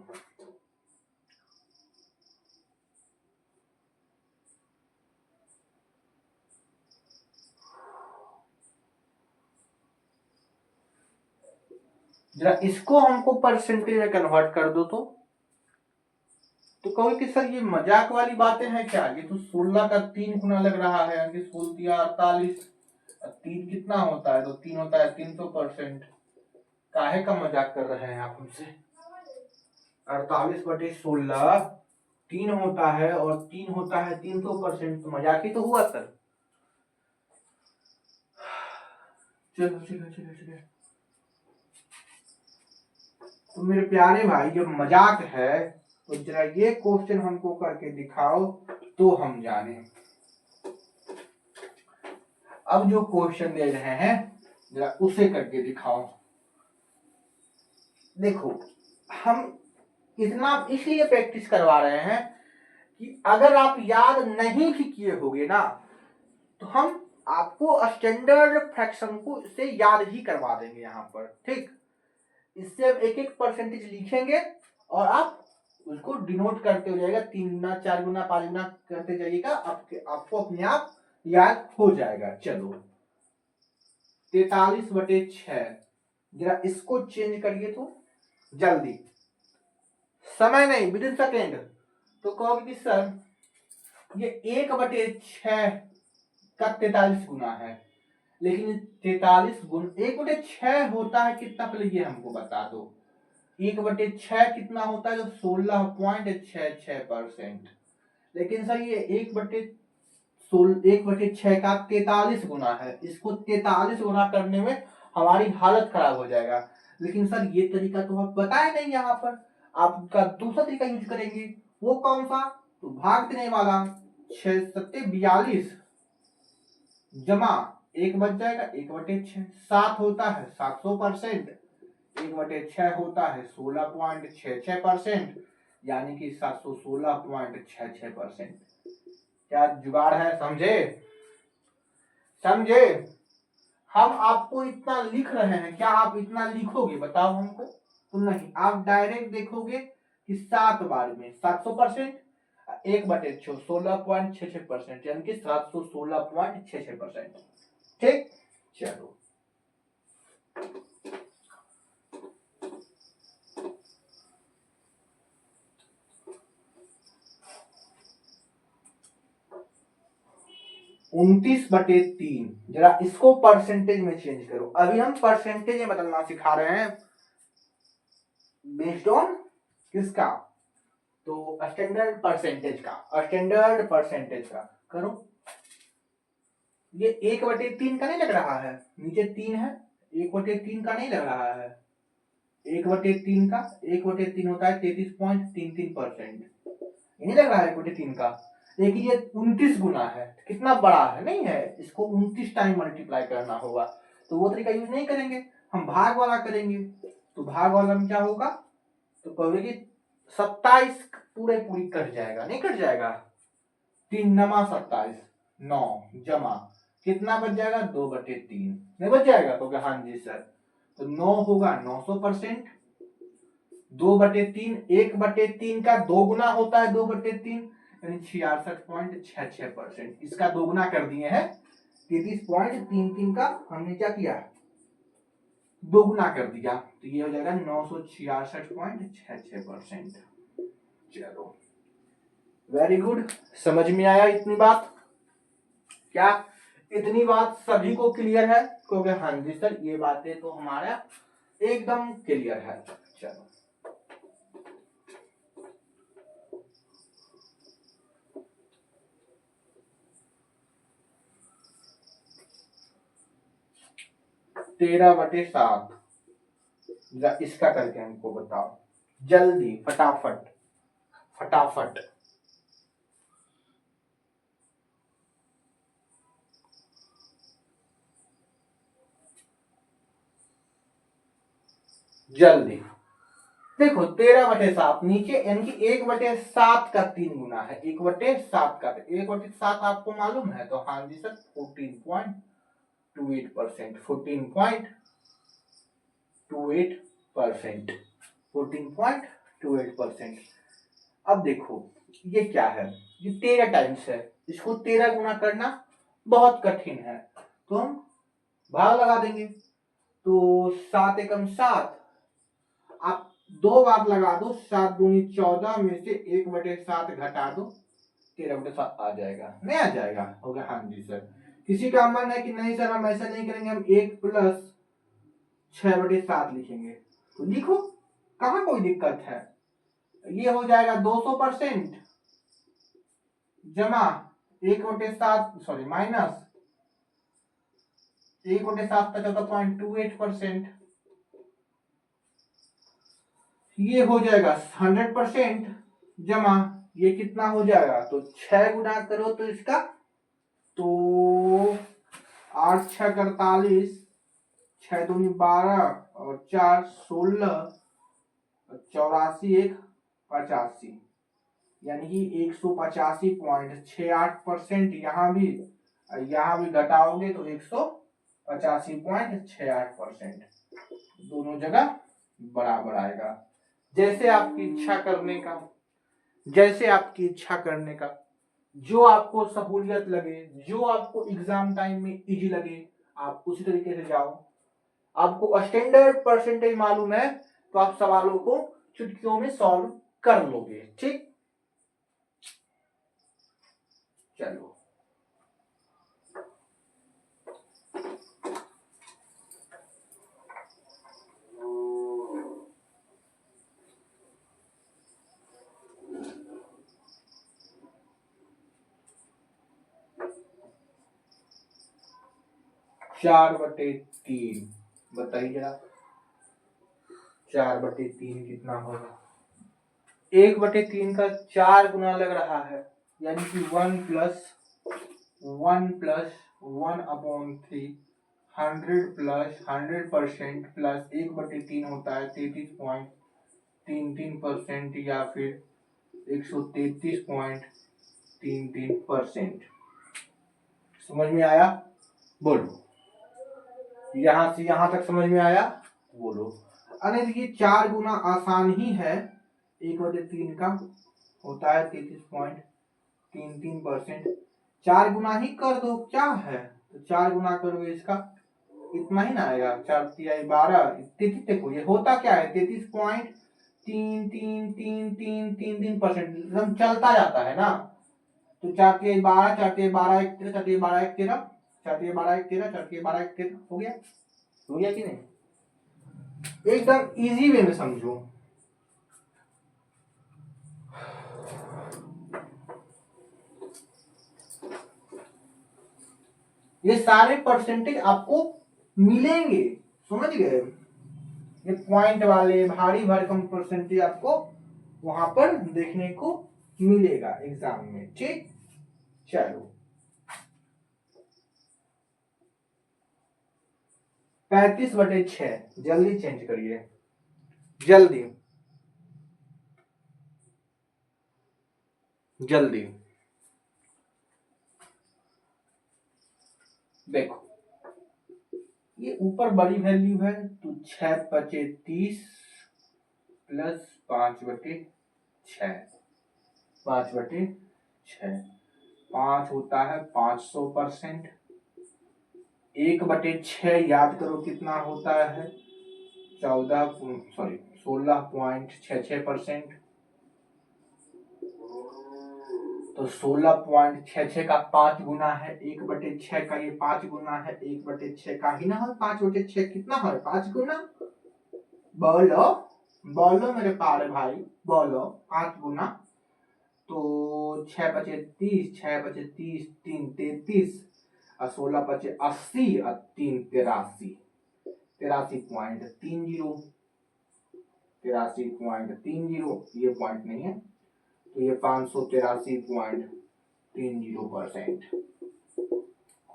Speaker 1: जरा इसको हमको परसेंटेज में कन्वर्ट कर दो तो कहो कि सर ये मजाक वाली बातें हैं क्या? ये तो 16 का 3 गुना लग रहा है, यानी 16 × 48, 3 कितना होता है, तो 3 होता है 300%। काहे का मजाक कर रहे हैं आप हमसे? 48/16 3 होता है और 3 होता है 300%, तो मजाक ही तो हुआ सर। चलो चलो चलो चलो, तो मेरे प्यारे भाई जब मजाक है तो जरा ये क्वेश्चन हमको करके दिखाओ तो हम जाने। अब जो क्वेश्चन दे रहे हैं जरा उसे करके दिखाओ। देखो, हम इतना इसलिए प्रैक्टिस करवा रहे हैं कि अगर आप याद नहीं भी किए होगे ना, तो हम आपको स्टैंडर्ड फ्रैक्शन को से याद ही करवा देंगे यहाँ पर, ठीक? इससे अब एक एक परसेंटेज लिखेंगे और आप उसको डिनोट करते हो जाएगा, 3 गुना 4 गुना 5 गुना करते जाइएगा, आपको अपने आप याद हो जाएगा। चलो, 43/6, जरा इसको चेंज करिए तो जल्दी, समय नहीं, विद इन सेकेंड। तो कहोगे कि सर ये 1/6 का 43 गुना है, लेकिन 43 गुण 1/6 होता है कितना, पहले ये हमको बता दो। 1/6 कितना होता है, जो 16.66%। लेकिन सर ये 1/6 का 43 गुना है। इसको 43 गुना करने में हमारी हालत खराब हो जाएगा। लेकिन सर ये तरीका तो आप बताए नहीं, यहाँ पर आपका दूसरा तरीका यूज करेंगे। वो कौन सा? तो भाग देने वाला। 6 सत्ते 42 जमा 1 बच जाएगा 1/6। 7 होता है 700%, 1/6 होता है 16.66%, यानी कि 716.66%। क्या जुगाड़ है? समझे? समझे? हम आपको इतना लिख रहे हैं, क्या आप इतना लिखोगे बताओ हमको? तो नहीं, आप डायरेक्ट देखोगे कि 7 बार में 700%, 1/6 16.66%, यानी कि 716.66%। ठीक, चलो। उनतीस बटे 3, जरा इसको परसेंटेज में चेंज करो। अभी हम परसेंटेज में बदलना सिखा रहे हैं बेस्ड ऑन किसका? तो स्टैंडर्ड परसेंटेज का। स्टैंडर्ड परसेंटेज का करो। ये 1/3 का नहीं लग रहा है? नीचे 3 है, 1/3 का नहीं लग रहा है? 1/3 का 1/3 होता है 33.33%। नहीं लग रहा है 1/3 का? लेकिन ये 29 गुना है, कितना बड़ा है, नहीं है? इसको 29 टाइम मल्टीप्लाई करना होगा। तो वो तरीका यूज नहीं करेंगे, हम भाग वाला करेंगे। तो भाग वाला में क्या होगा? तो कहोगे कि 27 पूरी कट जाएगा, नहीं कट जाएगा? 3 नमा 27, 9 जमा कितना बच जाएगा? 2/3 नहीं बच जाएगा? तो हाँ जी सर। तो 9 होगा 900%, 2/3 1/3 का 2 गुना होता है 2/3, यानी 66.66%। इसका 2 गुना कर दिए हैं 33.33 का हमने क्या किया? 2 गुना कर दिया, तो ये हो जाएगा 966.66%। चलो, वेरी गुड। समझ में आया इतनी बात? क्या इतनी बात सभी को क्लियर है? क्योंकि हाँ जी सर, ये बातें तो हमारा एकदम क्लियर है। चलो, तेरह बटे 7, इसका करके हमको बताओ जल्दी, फटाफट फटाफट। जल्दी देखो, 13/7 नीचे, यानी कि 1/7 का 3 गुना है। 1/7 का 1/7 आपको मालूम है? तो हाँ जी सर, 14.28%। 14.28%। 14.28%। अब देखो ये क्या है? ये 13 टाइम्स है, इसको 13 गुना करना बहुत कठिन है, तो हम भाग लगा देंगे। तो 7 एकम 7, आप 2 बार लगा दो, 7 दूनी 14 में से 1/7 घटा दो, 13/7 आ जाएगा, नहीं आ जाएगा? होगा हाँ जी सर। किसी का मन है कि नहीं सर हम ऐसा नहीं करेंगे, हम 1 + 6/7 लिखेंगे, तो लिखो, कहाँ कोई दिक्कत है। ये हो जाएगा 200% जमा 1/7, सॉरी माइनस 1/7 का 14.28%। ये हो जाएगा 100% जमा, ये कितना हो जाएगा? तो 6 गुना करो तो इसका, तो 8 6 48, 6 दूनी 12 और 4 16, 84 1 85, यानी कि 185.68%। यहाँ भी घटाओगे तो 185.68%। दोनों जगह बराबर आएगा। जैसे आपकी इच्छा करने का, जैसे आपकी इच्छा करने का, जो आपको सहूलियत लगे, जो आपको एग्जाम टाइम में इजी लगे, आप उसी तरीके से जाओ। आपको स्टैंडर्ड परसेंटेज मालूम है तो आप सवालों को चुटकियों में सॉल्व कर लोगे। ठीक, चलो 4/3 बताइए जरा, 4/3 कितना होगा? 1/3 का 4 गुना लग रहा है, यानी कि 1+1+1/3 100 प्लस 100% प्लस 1/3 होता है 33.33% या फिर 133.33%। समझ में आया? बोलो, यहां से यहां तक समझ में आया? बोलो। अरे देखिए 4 गुना आसान ही है, 1/3 का होता है 33.33%। 4 गुना ही कर दो, क्या है, तो 4 गुना करोगे इसका इतना ही ना आएगा, 4×3=12। देखो ये होता क्या है, 33.333333% चलता जाता है ना, तो 4×3=12, 4×3=12 1 13, 4×3=12 1 13, 4×3=12 1 13, 4×3=12 1 13, हो गया? हो गया कि नहीं? एकदम इजी वे में समझो। ये सारे परसेंटेज आपको मिलेंगे, समझ गए? ये पॉइंट वाले भारी भरकम परसेंटेज आपको वहां पर देखने को मिलेगा एग्जाम में, ठीक? चलो 35/6 जल्दी चेंज करिए, जल्दी जल्दी। देखो ये ऊपर बड़ी वैल्यू है तो 6×5=30 प्लस 5/6, 5/6 5 होता है 500%। 1/6 याद करो कितना होता है, 16.66%। तो 16.66 का 5 गुना है 1/6 का, ये 5 गुना है 1/6 का ही ना है, 5/6 कितना है, 5 गुना। बोलो बोलो मेरे प्यारे भाई, बोलो 5 गुना। तो 6×5=30, 6×5=30, 3 33 और 16×5=80 और 3 83, 83.30, 83.30, ये पॉइंट नहीं है तो ये 583.30%।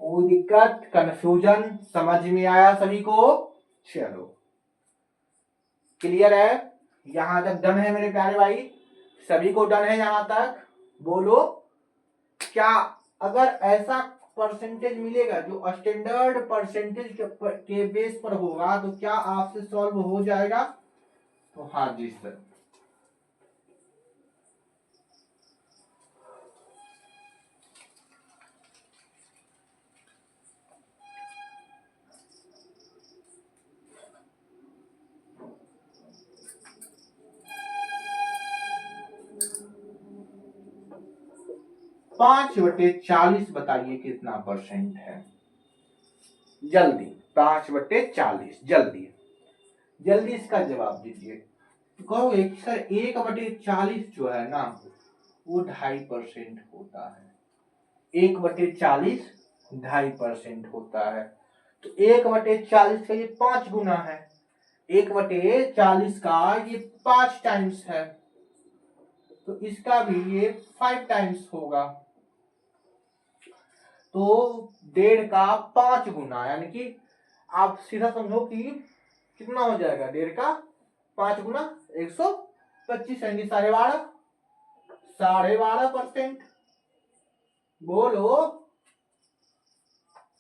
Speaker 1: कोई दिक्कत, कंफ्यूजन, समझ में आया सभी को? चलो क्लियर है, यहां तक डन है मेरे प्यारे भाई? सभी को डन है यहां तक? बोलो क्या अगर ऐसा परसेंटेज मिलेगा जो स्टैंडर्ड परसेंटेज के बेस पर होगा तो क्या आपसे सॉल्व हो जाएगा? तो हाँ जी सर। 5/40 बताइए कितना परसेंट है? जल्दी 5/40, जल्दी जल्दी इसका जवाब दीजिए। कहोगे सर 1/40 जो है ना वो 2.5% होता है, 1/40 2.5% होता है, तो 1/40 का ये 5 गुना है, 1/40 का ये 5 टाइम्स है, तो इसका भी ये 5 टाइम्स होगा, तो 1.5 का 5 गुना, यानी कि आप सीधा समझो कि कितना हो जाएगा, 1.5 का 5 गुना 125, यानी 12.5, 12.5%। बोलो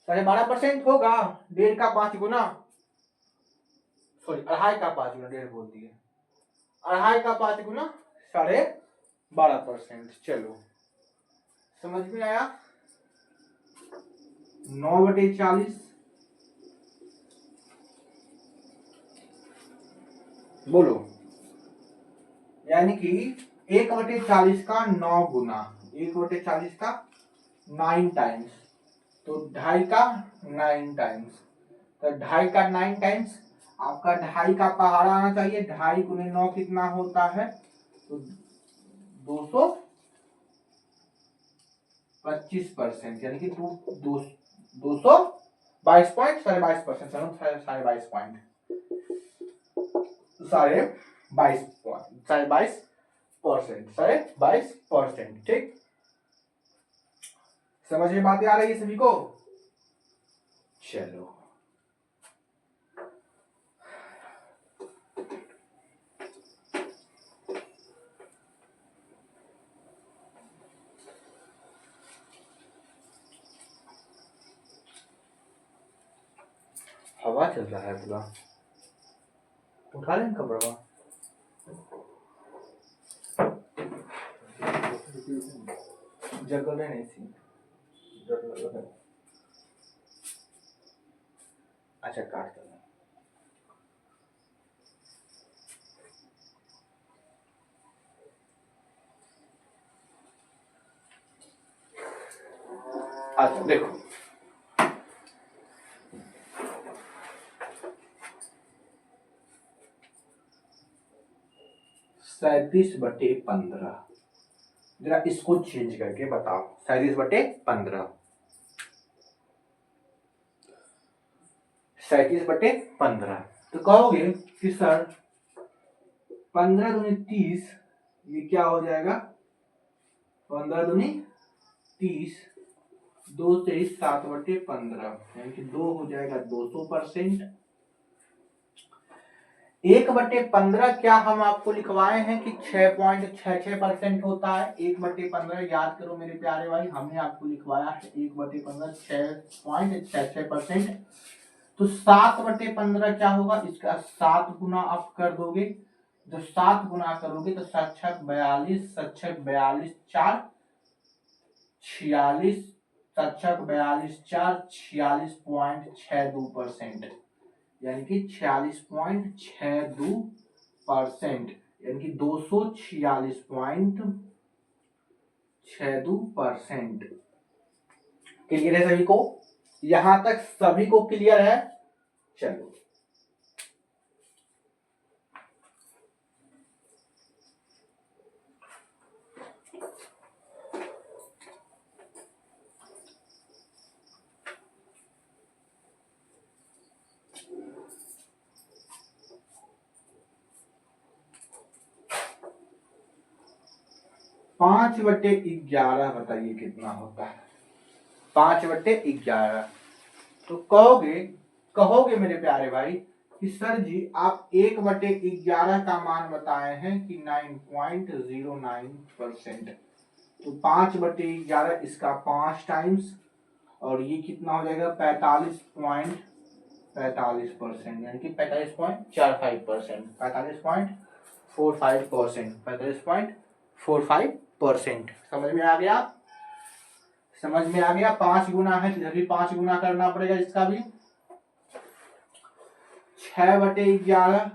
Speaker 1: 12.5% होगा, 1.5 का 5 गुना, सॉरी 2.5 का 5 गुना, 1.5 बोल दिए, 2.5 का 5 गुना 12.5%। चलो समझ में आया? 9/40, बोलो, यानी कि 1/40 का 9 गुना, 1/40 का 9 टाइम्स, तो 2.5 का 9 टाइम्स, तो 2.5 का 9 टाइम्स, आपका 2.5 का पहाड़ा आना चाहिए, 2.5 × 9 कितना होता है, तो 225%, यानी कि 225 22 पॉइंट 22.5%, 22.5 पॉइंट 22.5%, 22%, ठीक। समझ में बातें आ रही है सभी को? चलो हवा चल रहा है पूरा, उठा लें कपड़ा। जगह नहीं थी, अच्छा काट दो। अच्छा देखो, 37/15, जरा इसको चेंज करके बताओ। 37/15, 37/15, तो कहोगे कि सर 15 दूनी 30, ये क्या हो जाएगा? 15 दूनी 30, 2 से 7/15, यानी कि 2 हो जाएगा 200%। 1/15 क्या हम आपको लिखवाए हैं कि 6.66% होता है। 1/15 याद करो मेरे प्यारे भाई, हमने आपको लिखवाया है 1/15 6.66%। तो 7/15 क्या होगा? इसका 7 गुना आप कर दोगे, जब 7 गुना करोगे तो 7 छक 42, 7 छक 42, 4 46, 7 छक 42, 4 46.62%, यानी कि 46.62%, यानी कि 246.62%। क्लियर है सभी को? यहां तक सभी को क्लियर है? चलो 5/11 बताइए कितना होता है? 5/11, तो कहोगे मेरे प्यारे भाई कि सर जी आप 1/11 का मान बताए हैं कि 9.09%, तो 5/11 इसका 5 टाइम्स, और ये कितना हो जाएगा? 45.45%, यानी कि 45.45%, 45.45%, 45.45%। समझ में आ गया? समझ में आ गया? 5 गुना है, इधर भी 5 गुना करना पड़ेगा, इसका भी 6/11,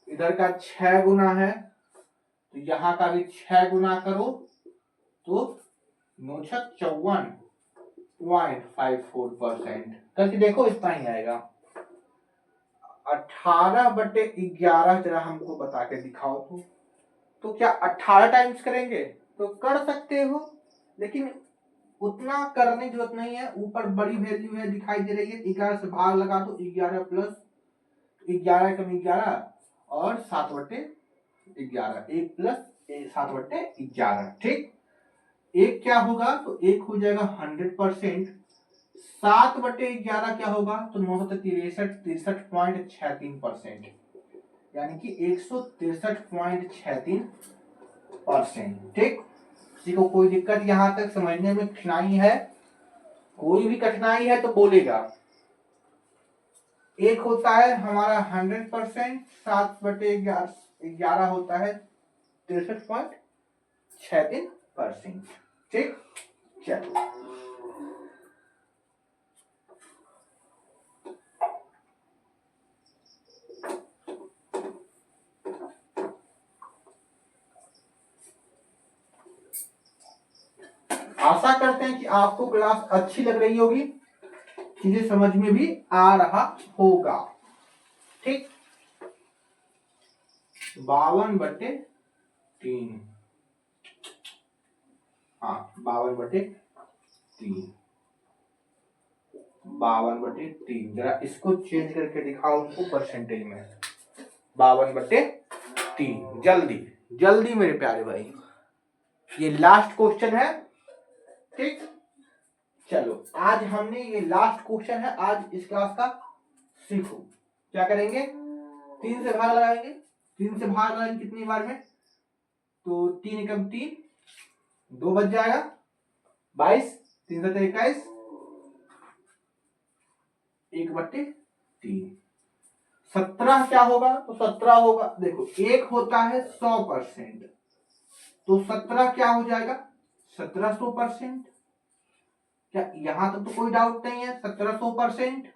Speaker 1: इधर का 6 गुना है, तो यहाँ का भी 6 गुना करो, तो 9 छक 54.54%, करके देखो इतना ही आएगा। 18/11 जरा हमको बता के दिखाओ तो क्या 18 टाइम्स करेंगे? तो कर सकते हो, लेकिन उतना करने की जरूरत नहीं है। ऊपर बड़ी वैल्यू है दिखाई दे रही है, 11 से भाग लगा दो, 11 प्लस 11 कम 11 और 7/11, 1 प्लस 7/11, ठीक। एक क्या होगा? तो एक हो जाएगा 100%। 7/11 क्या होगा? तो 963.63%, यानी कि 163.63%, ठीक। किसी को कोई दिक्कत यहां तक समझने में कठिनाई है? कोई भी कठिनाई है तो बोलेगा। एक होता है हमारा 100%, 7/11 होता है 63.63%, ठीक। चलो आशा करते हैं कि आपको क्लास अच्छी लग रही होगी, चीजें समझ में भी आ रहा होगा, ठीक। 52/3, हाँ 52/3, 52/3। जरा इसको चेंज करके दिखाओ उनको परसेंटेज में। 52/3। जल्दी जल्दी मेरे प्यारे भाई, ये लास्ट क्वेश्चन है। ठीक, चलो आज हमने ये लास्ट क्वेश्चन है आज इस क्लास का। सीखो क्या करेंगे, 3 से भाग लगाएंगे। 3 से भाग लगाएंगे कितनी बार में, तो 3 एकम 3, 2 बच जाएगा 22, 3 से 21, 1/3। 17 क्या होगा, तो 17 होगा, देखो 1 होता है 100%, तो 17 क्या हो जाएगा 1700%। क्या यहां तक तो कोई डाउट नहीं है, 1700%।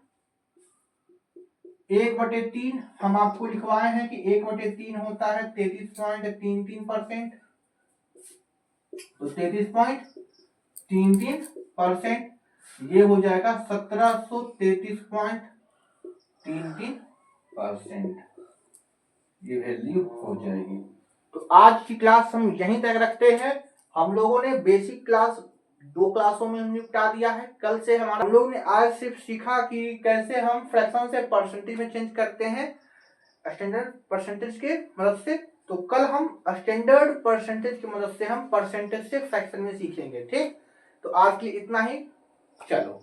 Speaker 1: 1/3 हम आपको लिखवाए हैं कि 1/3 होता है 33.33%, तो 33.33%, ये हो जाएगा 1733.33%, ये वैल्यू हो जाएगी। तो आज की क्लास हम यहीं तक रखते हैं। हम लोगों ने बेसिक क्लास 2 क्लासों में निपटा दिया है। कल से हम लोग ने आज सिर्फ सीखा कि कैसे हम फ्रैक्शन से परसेंटेज में चेंज करते हैं स्टैंडर्ड परसेंटेज के मदद से। तो कल हम स्टैंडर्ड परसेंटेज की मदद से हम परसेंटेज से फ्रैक्शन में सीखेंगे। ठीक, तो आज के लिए इतना ही, चलो।